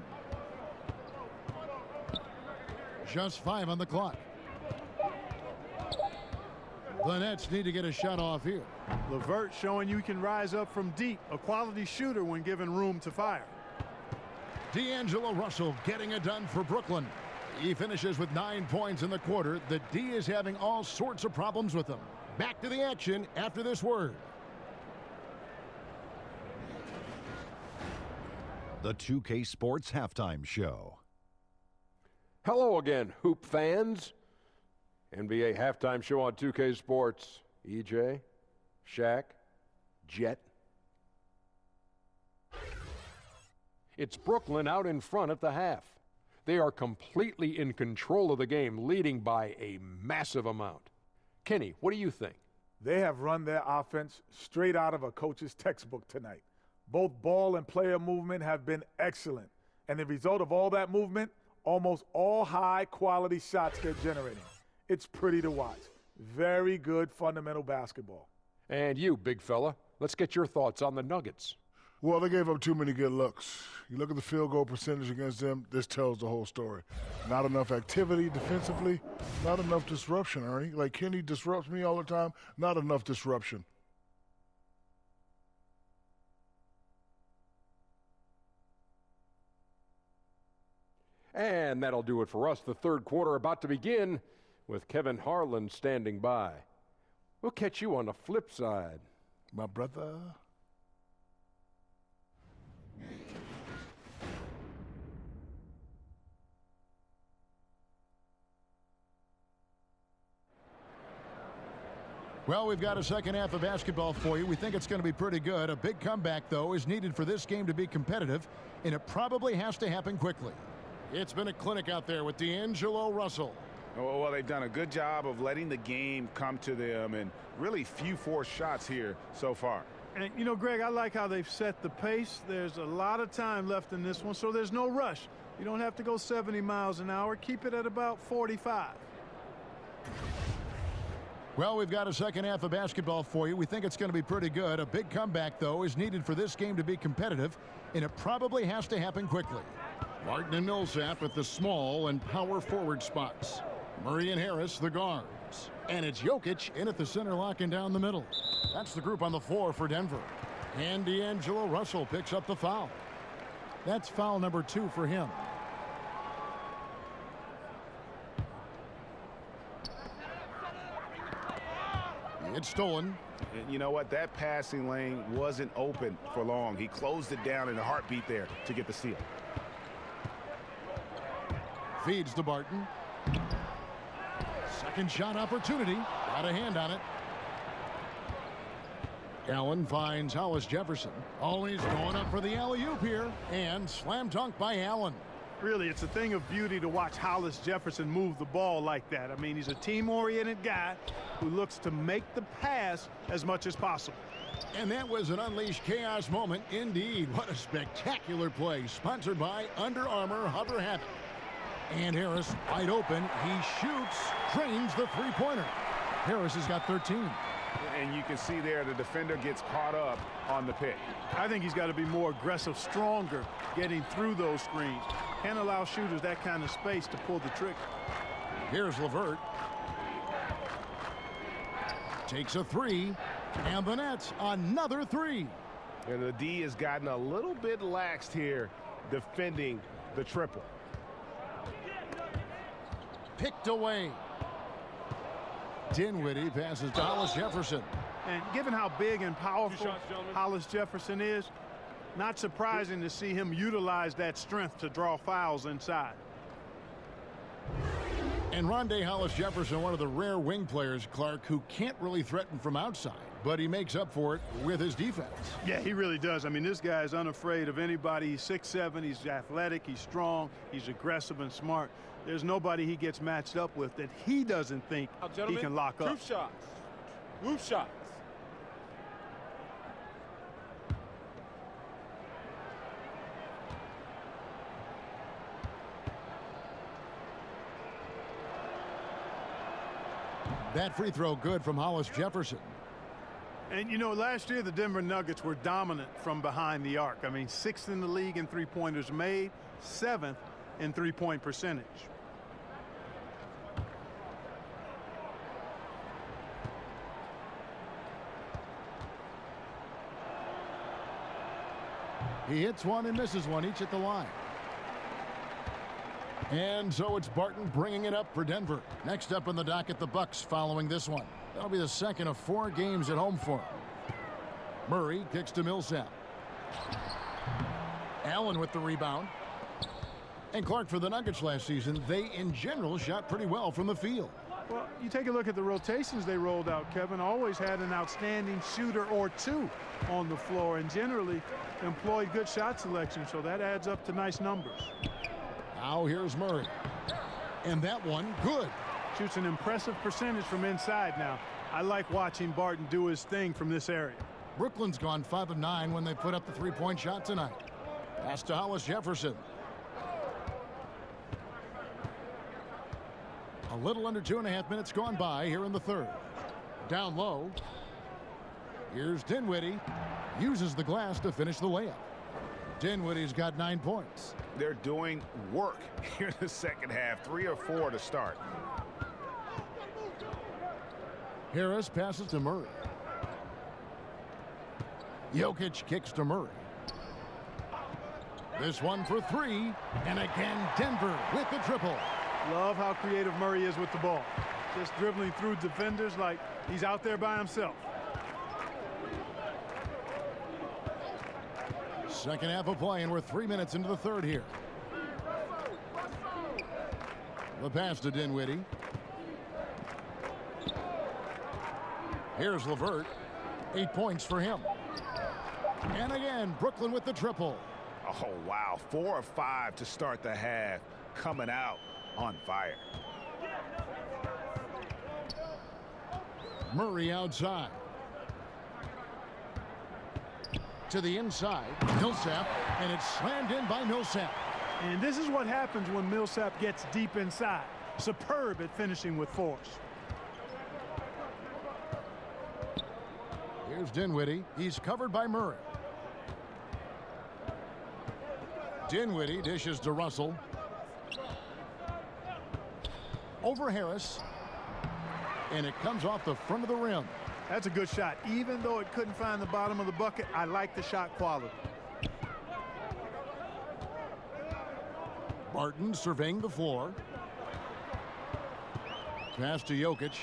Just 5 on the clock. The Nets need to get a shot off here. LeVert showing you can rise up from deep, a quality shooter when given room to fire. D'Angelo Russell getting it done for Brooklyn. He finishes with 9 points in the quarter. The D is having all sorts of problems with him. Back to the action after this word. The 2K Sports Halftime Show. Hello again, Hoop fans. NBA halftime show on 2K Sports. EJ, Shaq, Jet. It's Brooklyn out in front at the half. They are completely in control of the game, leading by a massive amount. Kenny, what do you think? They have run their offense straight out of a coach's textbook tonight. Both ball and player movement have been excellent. And the result of all that movement, almost all high-quality shots they're generating. It's pretty to watch. Very good fundamental basketball. And you, big fella, let's get your thoughts on the Nuggets. Well, they gave up too many good looks. You look at the field goal percentage against them, this tells the whole story. Not enough activity defensively, not enough disruption, Ernie. Like Kenny disrupts me all the time, not enough disruption. And that'll do it for us. The third quarter about to begin with Kevin Harlan standing by. We'll catch you on the flip side. My brother. Well, we've got a second half of basketball for you. We think it's going to be pretty good. A big comeback, though, is needed for this game to be competitive, and it probably has to happen quickly. It's been a clinic out there with D'Angelo Russell. Well, they've done a good job of letting the game come to them, and really few forced shots here so far. And, you know, Greg, I like how they've set the pace. There's a lot of time left in this one, so there's no rush. You don't have to go 70 miles an hour. Keep it at about 45. Well, we've got a second half of basketball for you. We think it's going to be pretty good. A big comeback, though, is needed for this game to be competitive, and it probably has to happen quickly. Martin and Millsap at the small and power forward spots. Murray and Harris, the guards. And it's Jokic in at the center, locking down the middle. That's the group on the floor for Denver. And D'Angelo Russell picks up the foul. That's foul number 2 for him. It's stolen. And you know what? That passing lane wasn't open for long. He closed it down in a heartbeat there to get the steal. Feeds to Barton. Second shot opportunity. Got a hand on it. Allen finds Hollis Jefferson. Always going up for the alley-oop here. And slam dunk by Allen. Really, it's a thing of beauty to watch Hollis Jefferson move the ball like that. I mean, he's a team-oriented guy who looks to make the pass as much as possible. And that was an unleashed chaos moment indeed. What a spectacular play. Sponsored by Under Armour Hover Havoc. And Harris wide open. He shoots, drains the three-pointer. Harris has got 13. And you can see there the defender gets caught up on the pick. I think he's got to be more aggressive, stronger, getting through those screens. Can't allow shooters that kind of space to pull the trigger. Here's LeVert. Takes a three. And the Nets, another three. And the D has gotten a little bit laxed here defending the triple. Picked away. Dinwiddie passes to Hollis Jefferson. And given how big and powerful Hollis Jefferson is, not surprising to see him utilize that strength to draw fouls inside. And Rondé Hollis Jefferson, one of the rare wing players, Clark, who can't really threaten from outside, but he makes up for it with his defense. Yeah, he really does. I mean, this guy is unafraid of anybody. He's 6'7", he's athletic, he's strong, he's aggressive and smart. There's nobody he gets matched up with that he doesn't think he can lock up. Truth shots. Roof shots. That free throw good from Hollis Jefferson. And, you know, last year the Denver Nuggets were dominant from behind the arc. I mean, 6th in the league in three-pointers made, 7th in three-point percentage. He hits one and misses one, each at the line. And so it's Barton bringing it up for Denver. Next up in the docket, the Bucks following this one. That'll be the second of 4 games at home for him. Murray kicks to Millsap. Allen with the rebound. And Clark, for the Nuggets last season, they in general shot pretty well from the field. Well, you take a look at the rotations they rolled out, Kevin. Always had an outstanding shooter or two on the floor and generally employed good shot selection, so that adds up to nice numbers. Now here's Murray. And that one, good. Shoots an impressive percentage from inside now. I like watching Barton do his thing from this area. Brooklyn's gone 5 of 9 when they put up the three-point shot tonight. Pass to Hollis Jefferson. A little under 2.5 minutes gone by here in the third. Down low. Here's Dinwiddie. Uses the glass to finish the layup. Dinwiddie's got 9 points. They're doing work here in the second half. 3 or 4 to start. Harris passes to Murray. Jokic kicks to Murray. This one for 3. And again, Denver with the triple. Love how creative Murray is with the ball. Just dribbling through defenders like he's out there by himself. Second half of play, and we're 3 minutes into the third here. The pass to Dinwiddie. Here's LeVert. 8 points for him. And again, Brooklyn with the triple. Oh, wow. 4 of 5 to start the half. Coming out on fire. Murray outside. To the inside. Millsap. And it's slammed in by Millsap. And this is what happens when Millsap gets deep inside. Superb at finishing with force. Here's Dinwiddie. He's covered by Murray. Dinwiddie dishes to Russell. Over Harris. And it comes off the front of the rim. That's a good shot. Even though it couldn't find the bottom of the bucket, I like the shot quality. Barton surveying the floor. Pass to Jokic.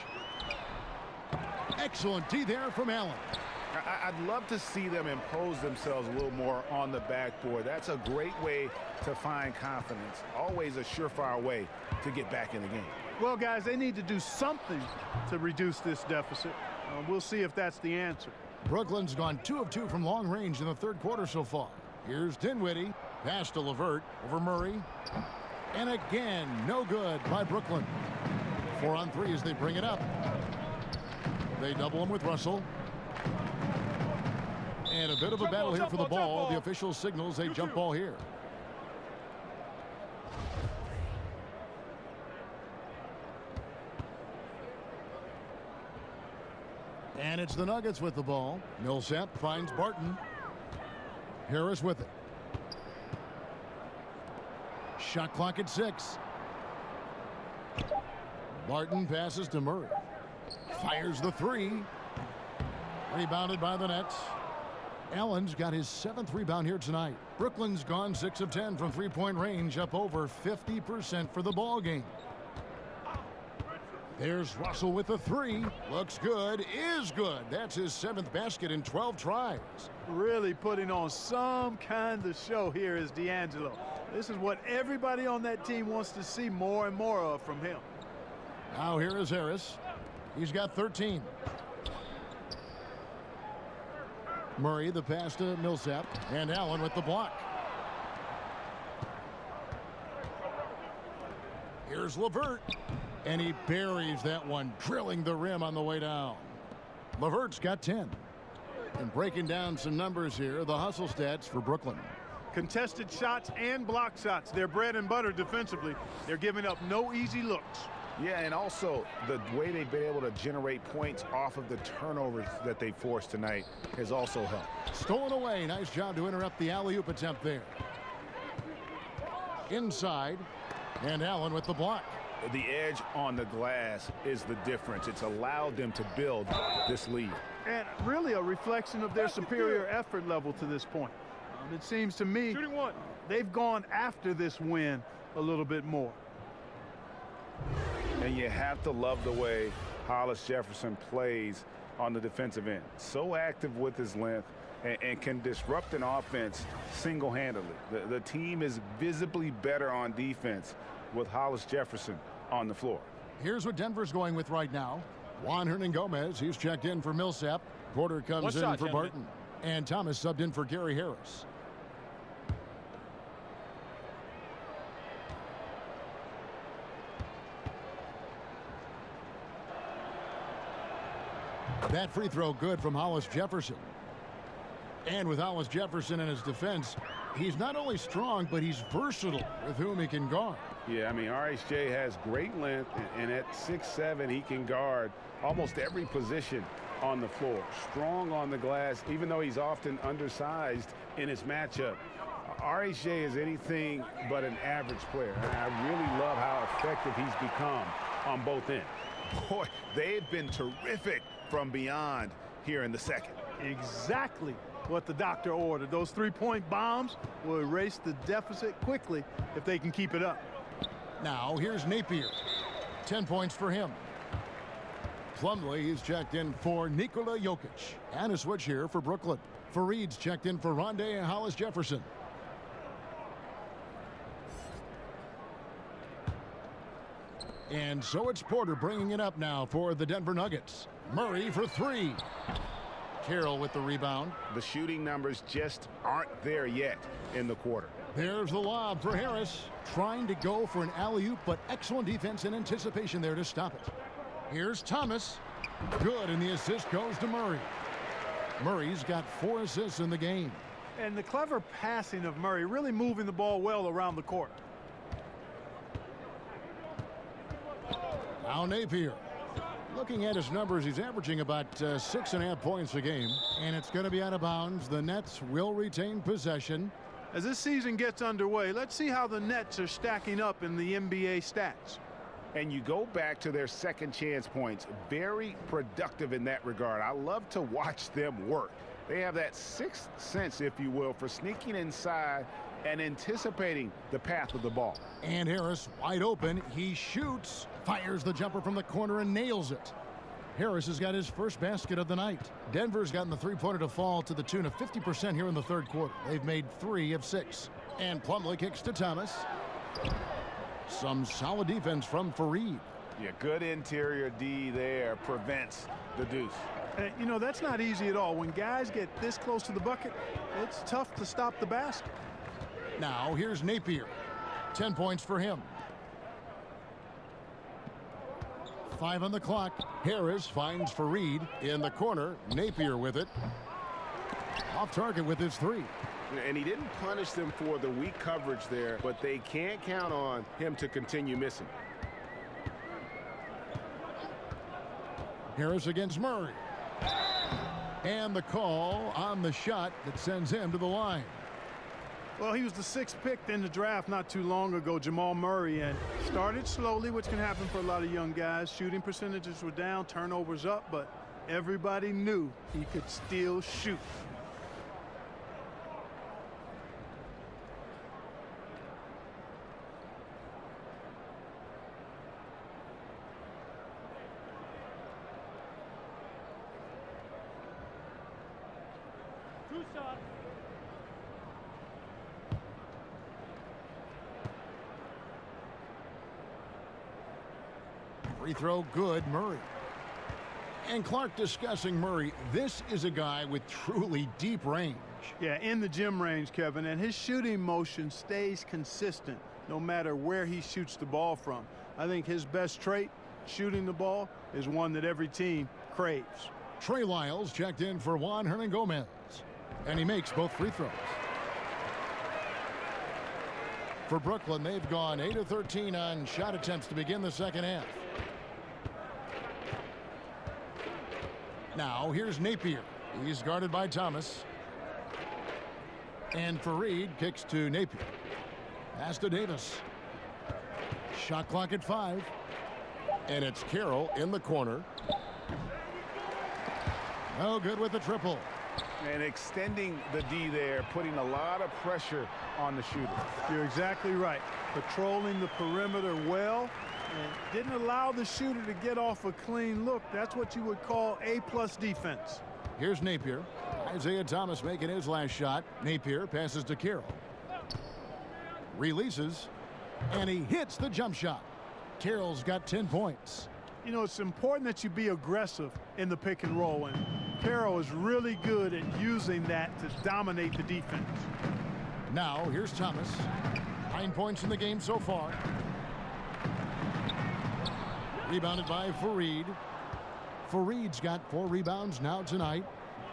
Excellent D there from Allen. I'd love to see them impose themselves a little more on the backboard. That's a great way to find confidence. Always a surefire way to get back in the game. Well, guys, they need to do something to reduce this deficit. We'll see if that's the answer. Brooklyn's gone 2 of 2 from long range in the third quarter so far. Here's Dinwiddie. Pass to LeVert over Murray. And again, no good by Brooklyn. 4 on 3 as they bring it up. They double him with Russell. And a bit of a battle here for the ball. The official signals a jump ball here. And it's the Nuggets with the ball. Millsap finds Barton. Harris with it. Shot clock at 6. Barton passes to Murray. Fires the 3. Rebounded by the Nets. Allen's got his 7th rebound here tonight. Brooklyn's gone 6 of 10 from three-point range, up over 50% for the ball game. There's Russell with the 3. Looks good, is good. That's his 7th basket in 12 tries. Really putting on some kind of show here is D'Angelo. This is what everybody on that team wants to see more and more of from him. Now here is Harris. He's got 13. Murray, the pass to Millsap, and Allen with the block. Here's LeVert, and he buries that one, drilling the rim on the way down. LeVert's got 10. And breaking down some numbers here, the hustle stats for Brooklyn. Contested shots and block shots. They're bread and butter defensively. They're giving up no easy looks. Yeah, and also the way they've been able to generate points off of the turnovers that they forced tonight has also helped. Stolen away. Nice job to interrupt the alley-oop attempt there. Inside, and Allen with the block. The edge on the glass is the difference. It's allowed them to build this lead. And really a reflection of their superior effort level to this point. It seems to me they've gone after this win a little bit more. And you have to love the way Hollis Jefferson plays on the defensive end. So active with his length and can disrupt an offense single-handedly. The team is visibly better on defense with Hollis Jefferson on the floor. Here's what Denver's going with right now. Juan Hernangomez, he's checked in for Millsap. Porter comes in for Barton. And Thomas subbed in for Gary Harris. That free throw good from Hollis Jefferson. And with Hollis Jefferson in his defense, he's not only strong, but he's versatile with whom he can guard. Yeah, I mean, RHJ has great length, and at 6'7", he can guard almost every position on the floor. Strong on the glass, even though he's often undersized in his matchup. RHJ is anything but an average player, and I really love how effective he's become on both ends. Boy, they've been terrific from beyond here in the second. Exactly what the doctor ordered. Those three-point bombs will erase the deficit quickly if they can keep it up. Now here's Napier. 10 points for him. Plumlee is checked in for Nikola Jokic. And a switch here for Brooklyn. Fareed's checked in for Rondé and Hollis Jefferson. And so it's Porter bringing it up now for the Denver Nuggets. Murray for three. Carroll with the rebound. The shooting numbers just aren't there yet in the quarter. There's the lob for Harris. Trying to go for an alley-oop, but excellent defense and anticipation there to stop it. Here's Thomas. Good, and the assist goes to Murray. Murray's got 4 assists in the game. And the clever passing of Murray, really moving the ball well around the court. Now Napier. Looking at his numbers, he's averaging about 6.5 points a game. And it's going to be out of bounds. The Nets will retain possession. As this season gets underway, let's see how the Nets are stacking up in the NBA stats. And you go back to their second chance points. Very productive in that regard. I love to watch them work. They have that sixth sense, if you will, for sneaking inside and anticipating the path of the ball. And Harris wide open. He shoots, fires the jumper from the corner and nails it. Harris has got his first basket of the night. Denver's gotten the three-pointer to fall to the tune of 50% here in the third quarter. They've made 3 of 6. And Plumlee kicks to Thomas. Some solid defense from Fareed. Yeah, good interior D there prevents the deuce. You know, that's not easy at all. When guys get this close to the bucket, it's tough to stop the basket. Now here's Napier. 10 points for him. 5 on the clock. Harris finds Fareed in the corner. Napier with it. Off target with his 3. And he didn't punish them for the weak coverage there, but they can't count on him to continue missing. Harris against Murray. And the call on the shot that sends him to the line. Well, he was the 6th pick in the draft not too long ago, Jamal Murray, and started slowly, which can happen for a lot of young guys. Shooting percentages were down, turnovers up, but everybody knew he could still shoot. Free throw good, Murray. And Clark discussing Murray. This is a guy with truly deep range. Yeah, in the gym range, Kevin, and his shooting motion stays consistent no matter where he shoots the ball from. I think his best trait, shooting the ball, is one that every team craves. Trey Lyles checked in for Juan Hernangomez. And he makes both free throws. For Brooklyn, they've gone 8 of 13 on shot attempts to begin the second half. Now here's Napier. He's guarded by Thomas. And Fareed kicks to Napier. Pass to Davis. Shot clock at 5. And it's Carroll in the corner. No good with the triple. And extending the D there, putting a lot of pressure on the shooter. You're exactly right. Patrolling the perimeter well and didn't allow the shooter to get off a clean look. That's what you would call A+ defense. Here's Napier. Isaiah Thomas making his last shot. Napier passes to Carroll. Releases. And he hits the jump shot. Carroll's got 10 points. You know, it's important that you be aggressive in the pick and roll, and Carroll is really good at using that to dominate the defense. Now here's Thomas. 9 points in the game so far. Rebounded by Fareed. Fareed's got 4 rebounds now tonight.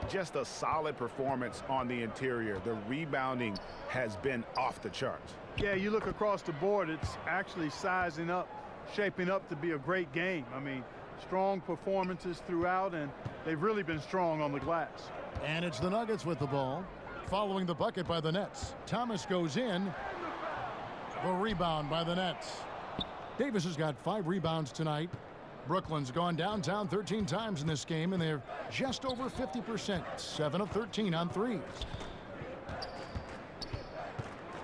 Just a solid performance on the interior. The rebounding has been off the charts. Yeah, you look across the board, it's actually sizing up, shaping up to be a great game. I mean, strong performances throughout, and they've really been strong on the glass. And it's the Nuggets with the ball. Following the bucket by the Nets. Thomas goes in. The rebound by the Nets. Davis has got 5 rebounds tonight. Brooklyn's gone downtown 13 times in this game, and they're just over 50%. 7 of 13 on threes.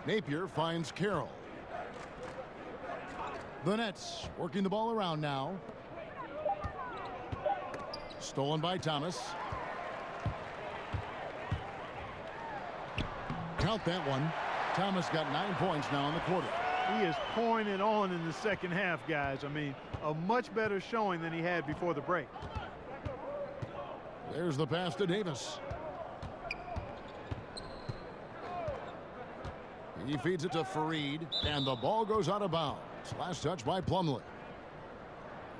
Napier finds Carroll. The Nets working the ball around now. Stolen by Thomas. Count that one. Thomas got 9 points now in the quarter. He is pouring it on in the second half, guys. I mean, a much better showing than he had before the break. There's the pass to Davis. He feeds it to Fareed, and the ball goes out of bounds. Last touch by Plumlee.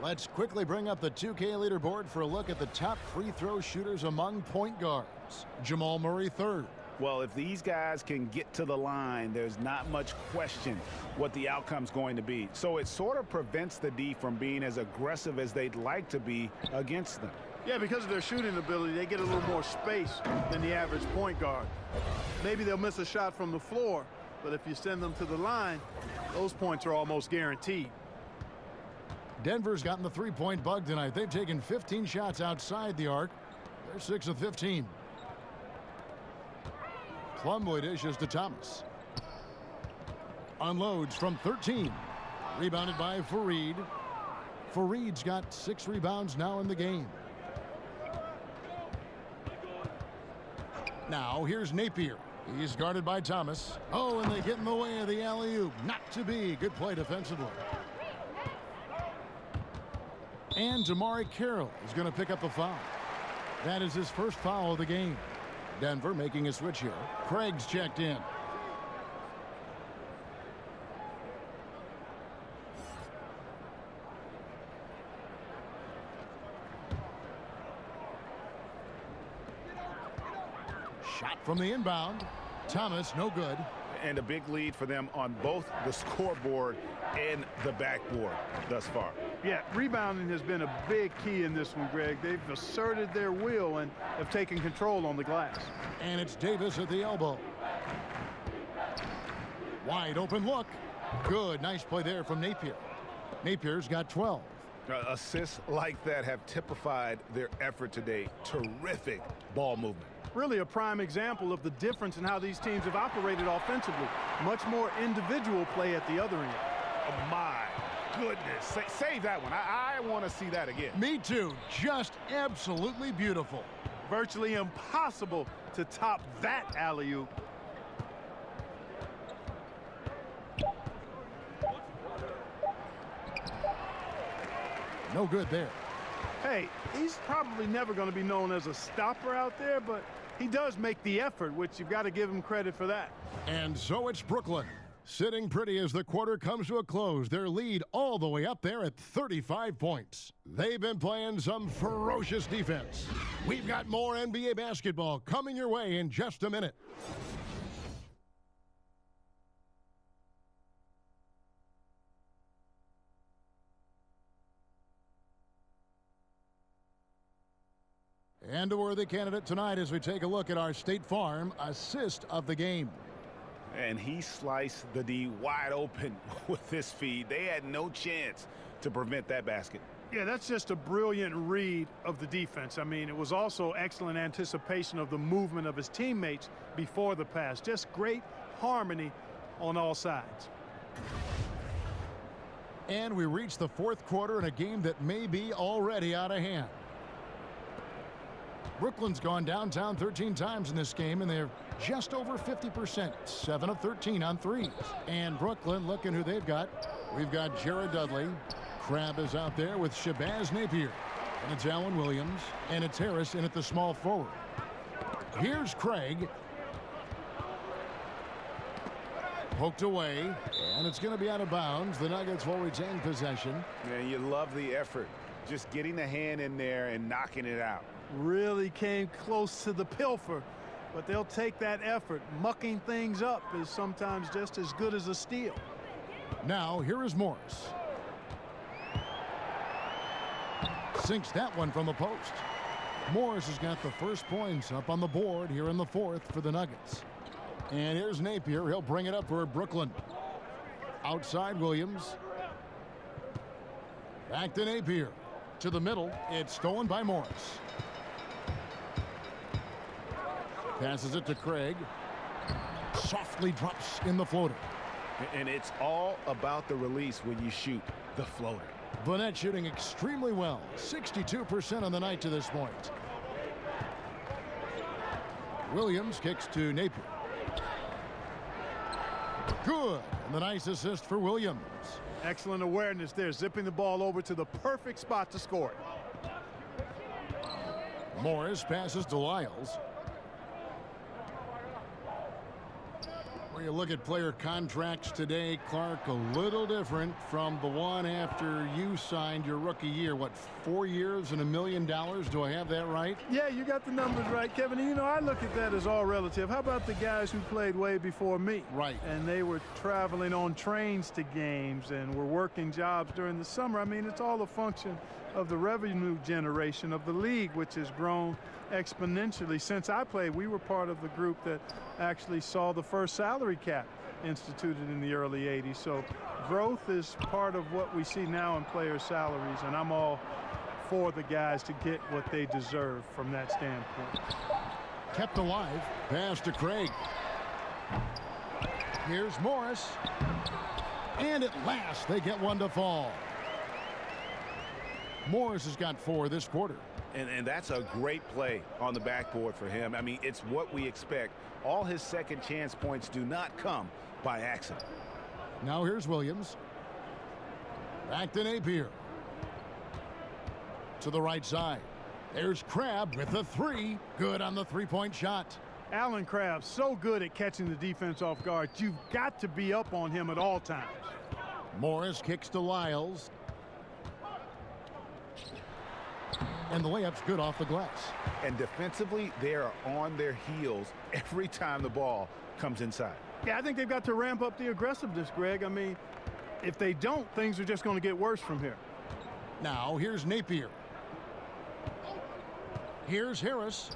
Let's quickly bring up the 2K leaderboard for a look at the top free throw shooters among point guards. Jamal Murray 3rd. Well, if these guys can get to the line, there's not much question what the outcome's going to be. So it sort of prevents the D from being as aggressive as they'd like to be against them. Yeah, because of their shooting ability, they get a little more space than the average point guard. Maybe they'll miss a shot from the floor, but if you send them to the line, those points are almost guaranteed. Denver's gotten the 3-point bug tonight. They've taken 15 shots outside the arc. They're 6 of 15. Plumlee dishes to Thomas. Unloads from 13. Rebounded by Fareed. Fareed's got 6 rebounds now in the game. Now here's Napier. He's guarded by Thomas. Oh, and they get in the way of the alley-oop. Not to be. Good play defensively. And Damari Carroll is going to pick up the foul. That is his first foul of the game. Denver making a switch here. Craig's checked in. Shot from the inbound. Thomas, no good. And a big lead for them on both the scoreboard and the backboard thus far. Yeah, rebounding has been a big key in this one, Greg. They've asserted their will and have taken control on the glass. And it's Davis at the elbow. Wide open look. Good, nice play there from Napier. Napier's got 12. Assists like that have typified their effort today. Terrific ball movement. Really a prime example of the difference in how these teams have operated offensively. Much more individual play at the other end. Oh my goodness. Save that one. I want to see that again. Me too. Just absolutely beautiful. Virtually impossible to top that alley-oop. No good there. Hey, he's probably never going to be known as a stopper out there, but he does make the effort, which you've got to give him credit for that. And so it's Brooklyn, sitting pretty as the quarter comes to a close. Their lead all the way up there at 35 points. They've been playing some ferocious defense. We've got more NBA basketball coming your way in just a minute. And a worthy candidate tonight as we take a look at our State Farm assist of the game. And he sliced the D wide open with this feed. They had no chance to prevent that basket. Yeah, that's just a brilliant read of the defense. I mean, it was also excellent anticipation of the movement of his teammates before the pass. Just great harmony on all sides. And we reach the fourth quarter in a game that may be already out of hand. Brooklyn's gone downtown 13 times in this game, and they're just over 50%. 7 of 13 on threes. And Brooklyn, looking who they've got. We've got Jared Dudley. Crabbe is out there with Shabazz Napier. And it's Allen Williams. And it's Harris in at the small forward. Here's Craig. Poked away. And it's going to be out of bounds. The Nuggets will retain possession. And you love the effort just getting the hand in there and knocking it out. Really came close to the pilfer, but they'll take that effort. Mucking things up is sometimes just as good as a steal. Now, here is Morris. Sinks that one from the post. Morris has got the first points up on the board here in the fourth for the Nuggets. And here's Napier. He'll bring it up for Brooklyn. Outside Williams. Back to Napier. To the middle. It's stolen by Morris. Passes it to Craig. Softly drops in the floater. And it's all about the release when you shoot the floater. Burnett shooting extremely well. 62% on the night to this point. Williams kicks to Napier. Good. And the nice assist for Williams. Excellent awareness there, zipping the ball over to the perfect spot to score it. Morris passes to Lyles. When you look at player contracts today, Clark, a little different from the one after you signed your rookie year. What, 4 years and $1 million? Do I have that right? Yeah, you got the numbers right, Kevin. And, you know, I look at that as all relative. How about the guys who played way before me? Right. And they were traveling on trains to games and were working jobs during the summer. I mean, it's all a function of the revenue generation of the league, which has grown exponentially since I played. We were part of the group that actually saw the first salary cap instituted in the early 80s. So growth is part of what we see now in players' salaries, and I'm all for the guys to get what they deserve from that standpoint. Kept alive. Pass to Craig. Here's Morris. And at last they get one to fall. Morris has got 4 this quarter. And that's a great play on the backboard for him. I mean, it's what we expect. All his second chance points do not come by accident. Now here's Williams. Back to Napier. To the right side. There's Crabb with the 3. Good on the three-point shot. Allen Crabbe, so good at catching the defense off guard. You've got to be up on him at all times. Morris kicks to Lyles. And the layup's good off the glass. And defensively, they are on their heels every time the ball comes inside. Yeah, I think they've got to ramp up the aggressiveness, Greg. I mean, if they don't, things are just going to get worse from here. Now, here's Napier. Here's Harris.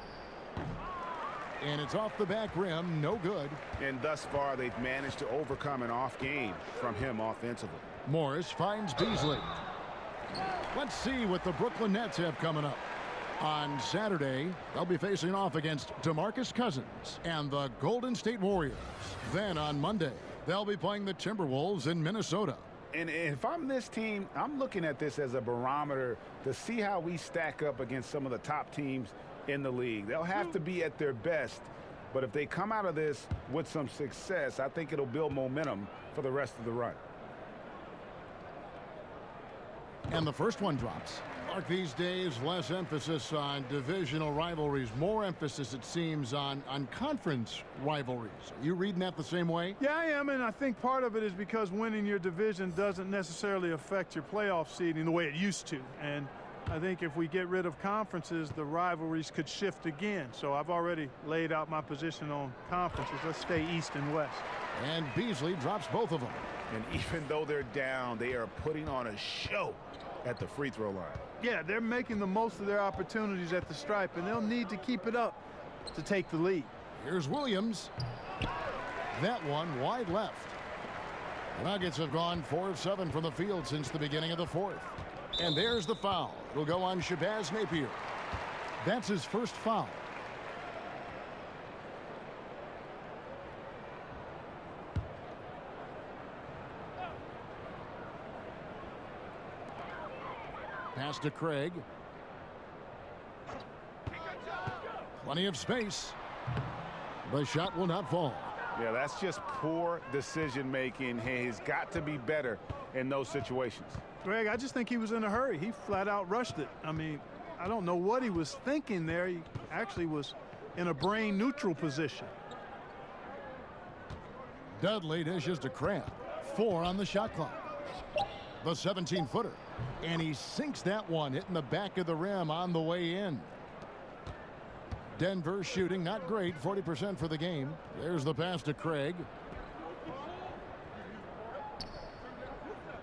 And it's off the back rim. No good. And thus far, they've managed to overcome an off game from him offensively. Morris finds Beasley. Let's see what the Brooklyn Nets have coming up. On Saturday, they'll be facing off against DeMarcus Cousins and the Golden State Warriors. Then on Monday, they'll be playing the Timberwolves in Minnesota. And if I'm this team, I'm looking at this as a barometer to see how we stack up against some of the top teams in the league. They'll have to be at their best, but if they come out of this with some success, I think it'll build momentum for the rest of the run. And the first one drops. Mark, these days, less emphasis on divisional rivalries, more emphasis, it seems, on conference rivalries. Are you reading that the same way? Yeah, I am, and I think part of it is because winning your division doesn't necessarily affect your playoff seeding the way it used to. And I think if we get rid of conferences, the rivalries could shift again. So I've already laid out my position on conferences. Let's stay East and West. And Beasley drops both of them. And even though they're down, they are putting on a show at the free throw line. Yeah, they're making the most of their opportunities at the stripe, and they'll need to keep it up to take the lead. Here's Williams. That one wide left. The Nuggets have gone 4 of 7 from the field since the beginning of the fourth. And there's the foul. It'll go on Shabazz Napier. That's his first foul. Pass to Craig. Plenty of space. The shot will not fall. Yeah, that's just poor decision making. He's got to be better in those situations. Greg, I just think he was in a hurry. He flat out rushed it. I mean, I don't know what he was thinking there. He actually was in a brain neutral position. Dudley dishes to Crabb. 4 on the shot clock. The 17-footer And he sinks that one, hitting the back of the rim on the way in. Denver shooting not great, 40% for the game. There's the pass to Craig.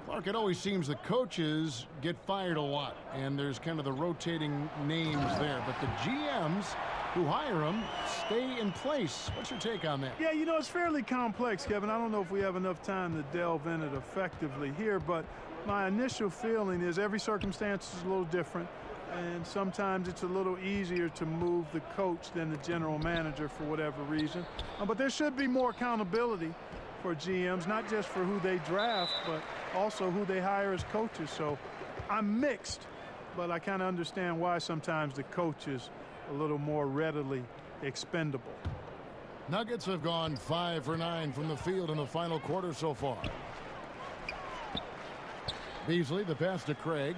Clark, it always seems the coaches get fired a lot, and there's kind of the rotating names there. But the GMs who hire them stay in place. What's your take on that? Yeah, you know, it's fairly complex, Kevin. I don't know if we have enough time to delve in it effectively here, but my initial feeling is every circumstance is a little different, and sometimes it's a little easier to move the coach than the general manager for whatever reason. But there should be more accountability for GMs, not just for who they draft, but also who they hire as coaches. So I'm mixed, but I kind of understand why sometimes the coach is a little more readily expendable. Nuggets have gone 5 for 9 from the field in the final quarter so far. Beasley, the pass to Craig.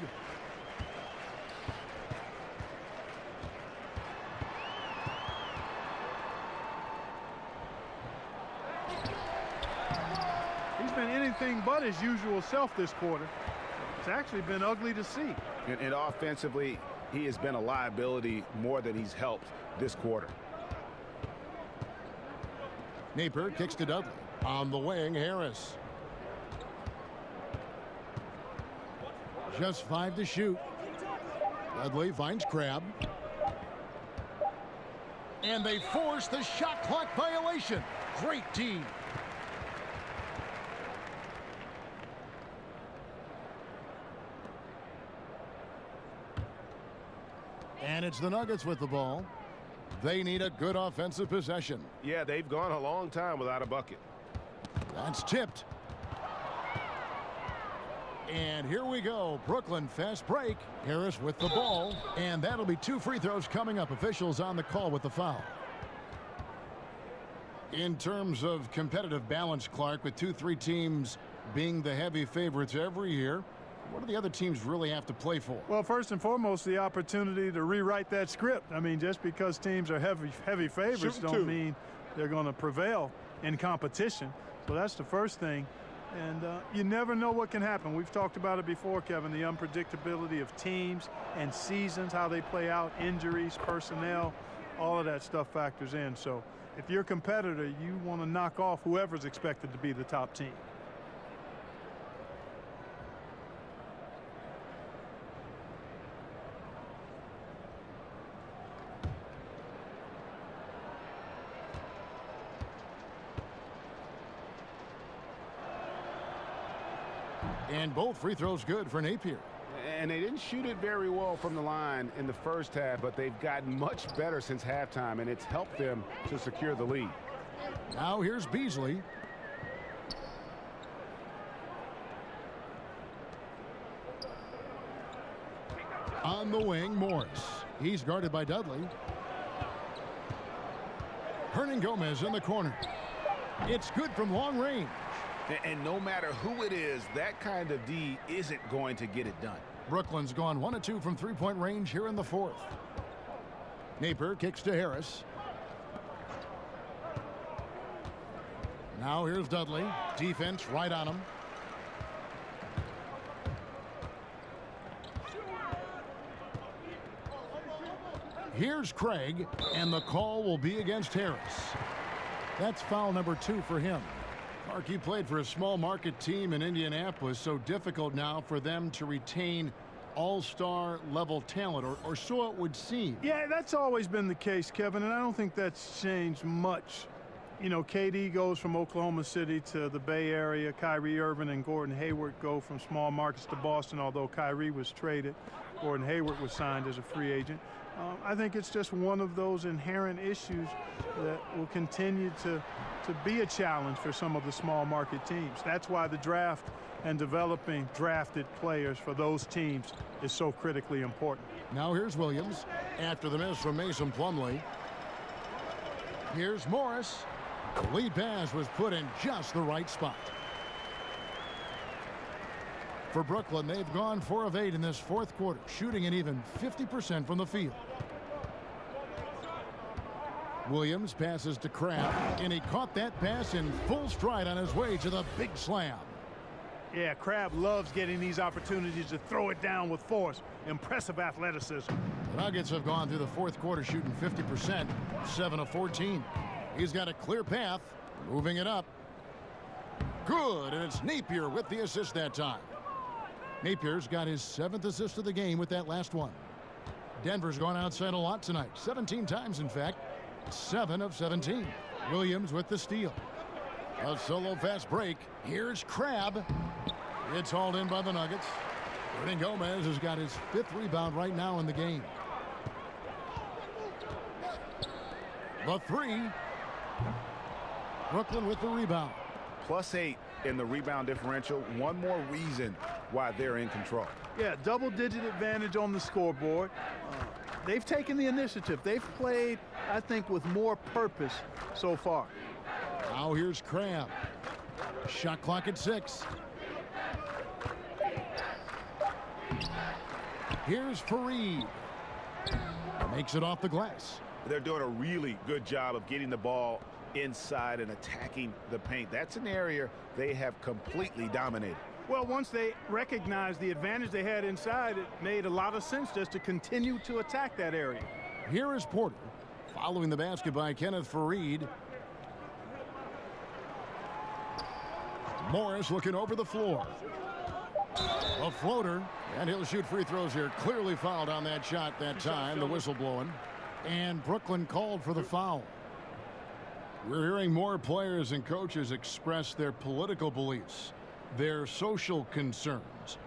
He's been anything but his usual self this quarter. It's actually been ugly to see. And offensively, he has been a liability more than he's helped this quarter. Napier kicks to Dudley. On the wing, Harris. Just 5 to shoot. Dudley finds Crabbe. And they force the shot clock violation. Great team. And it's the Nuggets with the ball. They need a good offensive possession. Yeah, they've gone a long time without a bucket. That's tipped. And here we go. Brooklyn fast break. Harris with the ball. And that'll be 2 free throws coming up. Officials on the call with the foul. In terms of competitive balance, Clark, with 2-3 teams being the heavy favorites every year, what do the other teams really have to play for? Well, first and foremost, the opportunity to rewrite that script. I mean, just because teams are heavy favorites don't mean they're going to prevail in competition. So that's the first thing. And you never know what can happen. We've talked about it before, Kevin, the unpredictability of teams and seasons, how they play out, injuries, personnel, all of that stuff factors in. So if you're a competitor, you want to knock off whoever's expected to be the top team. And both free throws good for Napier. And they didn't shoot it very well from the line in the first half, but they've gotten much better since halftime, and it's helped them to secure the lead. Now here's Beasley. On the wing, Morris. He's guarded by Dudley. Hernangomez in the corner. It's good from long range. And no matter who it is, that kind of D isn't going to get it done. Brooklyn's gone 1 of 2 from three-point range here in the fourth. Napier kicks to Harris. Now here's Dudley. Defense right on him. Here's Craig, and the call will be against Harris. That's foul number 2 for him. Clark, he played for a small market team in Indianapolis, so difficult now for them to retain all-star level talent, or so it would seem. Yeah, that's always been the case, Kevin, and I don't think that's changed much. You know, KD goes from Oklahoma City to the Bay Area. Kyrie Irving and Gordon Hayward go from small markets to Boston, although Kyrie was traded. Gordon Hayward was signed as a free agent. I think it's just one of those inherent issues that will continue to be a challenge for some of the small market teams. That's why the draft and developing drafted players for those teams is so critically important. Now here's Williams after the miss from Mason Plumlee. Here's Morris. The lead pass was put in just the right spot. For Brooklyn, they've gone 4 of 8 in this fourth quarter, shooting an even 50% from the field. Williams passes to Crabbe, and he caught that pass in full stride on his way to the big slam. Yeah, Crabbe loves getting these opportunities to throw it down with force. Impressive athleticism. The Nuggets have gone through the fourth quarter shooting 50%, 7 of 14. He's got a clear path, moving it up. Good, and it's Napier with the assist that time. Napier's got his 7th assist of the game with that last one. Denver's gone outside a lot tonight, 17 times in fact, 7 of 17. Williams with the steal. A solo fast break. Here's Crabbe. It's hauled in by the Nuggets. Gomez has got his 5th rebound right now in the game. The 3. Brooklyn with the rebound. +8 in the rebound differential. One more reason why they're in control. Yeah, double-digit advantage on the scoreboard. They've taken the initiative. They've played, I think, with more purpose so far. Now here's Crabbe. Shot clock at 6. Here's Fareed. Makes it off the glass. They're doing a really good job of getting the ball inside and attacking the paint. That's an area they have completely dominated. Well, once they recognized the advantage they had inside, it made a lot of sense just to continue to attack that area. Here is Porter, following the basket by Kenneth Fareed. Morris looking over the floor. A floater, and he'll shoot free throws here. Clearly fouled on that shot that time, the whistle blowing. And Brooklyn called for the foul. We're hearing more players and coaches express their political beliefs, their social concerns,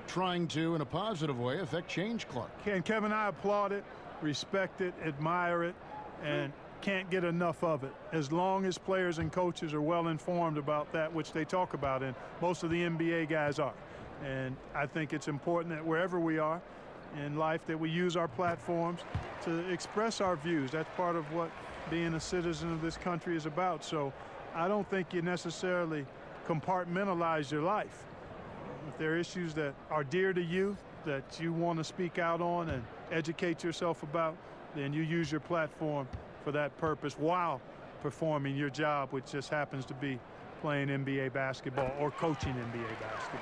trying to, in a positive way, affect change, Clark. And Kevin, I applaud it, respect it, admire it, and can't get enough of it. As long as players and coaches are well informed about that which they talk about, and most of the NBA guys are. And I think it's important that wherever we are in life that we use our platforms to express our views. That's part of what being a citizen of this country is about. So I don't think you necessarily compartmentalize your life. If there are issues that are dear to you that you want to speak out on and educate yourself about, then you use your platform for that purpose while performing your job, which just happens to be playing NBA basketball or coaching NBA basketball.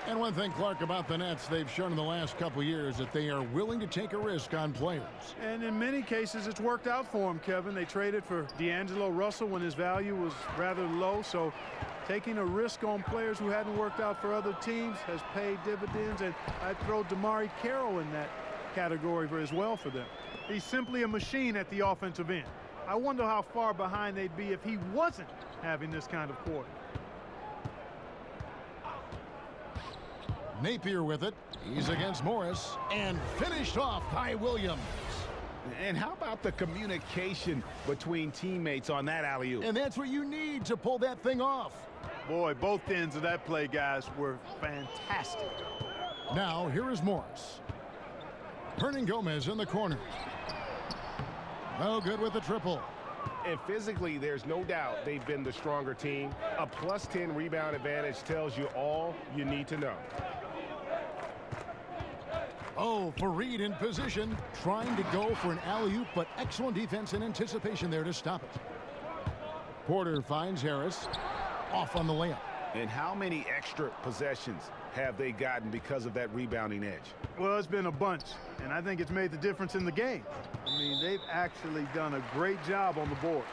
And one thing, Clark, about the Nets, they've shown in the last couple years that they are willing to take a risk on players. And in many cases, it's worked out for them, Kevin. They traded for D'Angelo Russell when his value was rather low. So taking a risk on players who hadn't worked out for other teams has paid dividends. And I'd throw DeMarre Carroll in that category as well for them. He's simply a machine at the offensive end. I wonder how far behind they'd be if he wasn't having this kind of quarter. Napier with it. He's against Morris and finished off by Williams. And how about the communication between teammates on that alley-oop? And that's what you need to pull that thing off. Boy, both ends of that play, guys, were fantastic. Now, here is Morris. Gomez in the corner. No good with the triple. And physically, there's no doubt they've been the stronger team. A +10 rebound advantage tells you all you need to know. Oh, Fareed in position, trying to go for an alley-oop, but excellent defense and anticipation there to stop it. Porter finds Harris, off on the layup. And how many extra possessions have they gotten because of that rebounding edge? Well, it's been a bunch, and I think it's made the difference in the game. I mean, they've actually done a great job on the board.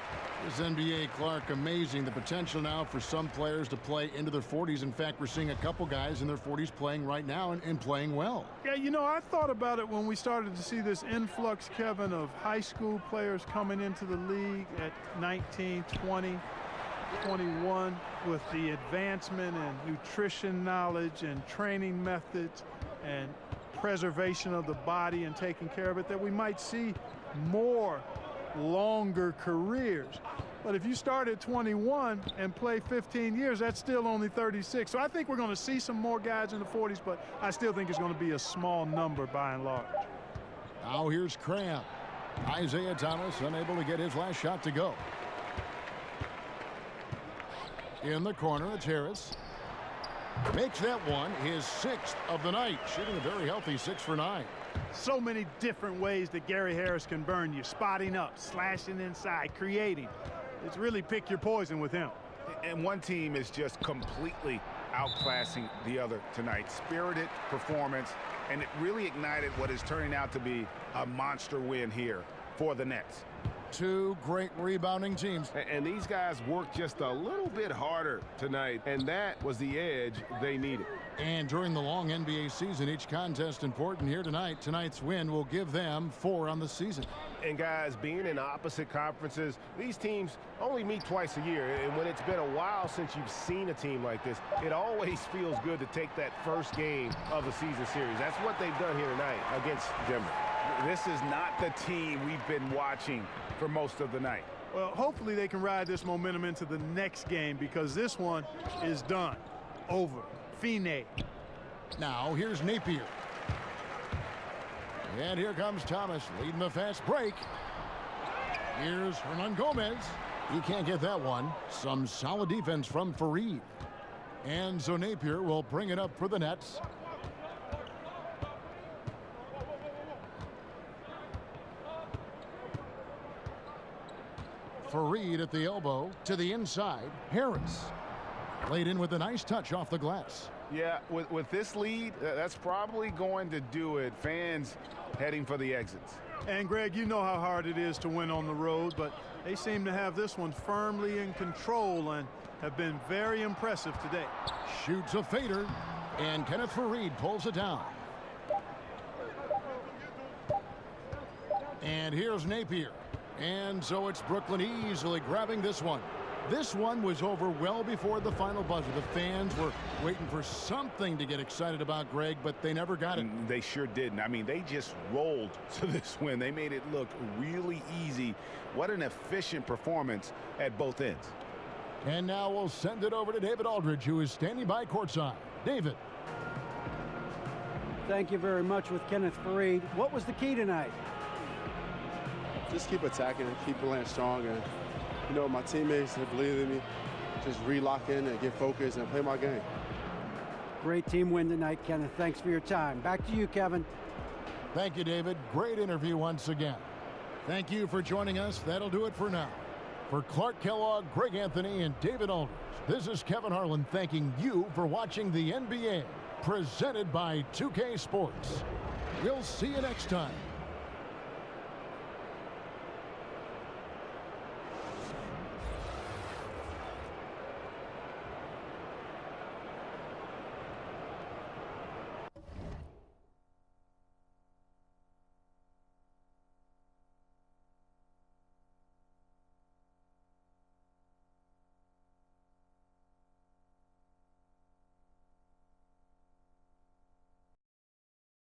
This NBA, Clark, amazing. The potential now for some players to play into their 40s. In fact, we're seeing a couple guys in their 40s playing right now and playing well. Yeah, you know, I thought about it when we started to see this influx, Kevin, of high school players coming into the league at 19, 20, 21 with the advancement in nutrition knowledge and training methods and preservation of the body and taking care of it, that we might see more longer careers. But if you start at 21 and play 15 years, that's still only 36. So I think we're going to see some more guys in the 40s, but I still think it's going to be a small number by and large. Now here's Crabbe. Isaiah Thomas unable to get his last shot to go. In the corner, it's Harris. Makes that one his 6th of the night, shooting a very healthy 6 for 9. So many different ways that Gary Harris can burn you. Spotting up, slashing inside, creating. It's really pick your poison with him. And one team is just completely outclassing the other tonight. Spirited performance, and it really ignited what is turning out to be a monster win here for the Nets. Two great rebounding teams. And these guys worked just a little bit harder tonight, and that was the edge they needed. And during the long NBA season, each contest important here tonight. Tonight's win will give them 4 on the season. And guys, being in opposite conferences, these teams only meet twice a year. And when it's been a while since you've seen a team like this, it always feels good to take that first game of the season series. That's what they've done here tonight against Denver. This is not the team we've been watching for most of the night. Well, hopefully they can ride this momentum into the next game, because this one is done. Over. Fine. Now here's Napier. And here comes Thomas leading the fast break. Here's Hernan Gomez. He can't get that one. Some solid defense from Fareed. And so Napier will bring it up for the Nets. Fareed at the elbow to the inside. Harris laid in with a nice touch off the glass. Yeah, with this lead, that's probably going to do it. Fans heading for the exits. And Greg, you know how hard it is to win on the road, but they seem to have this one firmly in control and have been very impressive today. Shoots a fader, and Kenneth Fareed pulls it down. And here's Napier. And so it's Brooklyn easily grabbing this one. This one was over well before the final buzzer. The fans were waiting for something to get excited about, Greg, but they never got it. They sure didn't. I mean, they just rolled to this win. They made it look really easy. What an efficient performance at both ends. And now we'll send it over to David Aldridge, who is standing by courtside. David. Thank you very much with Kenneth Fareed. What was the key tonight? Just keep attacking and keep playing strong. And, you know, my teammates have believed in me. Just relock in and get focused and play my game. Great team win tonight, Kenneth. Thanks for your time. Back to you, Kevin. Thank you, David. Great interview once again. Thank you for joining us. That'll do it for now. For Clark Kellogg, Greg Anthony, and David Aldridge, this is Kevin Harlan thanking you for watching the NBA, presented by 2K Sports. We'll see you next time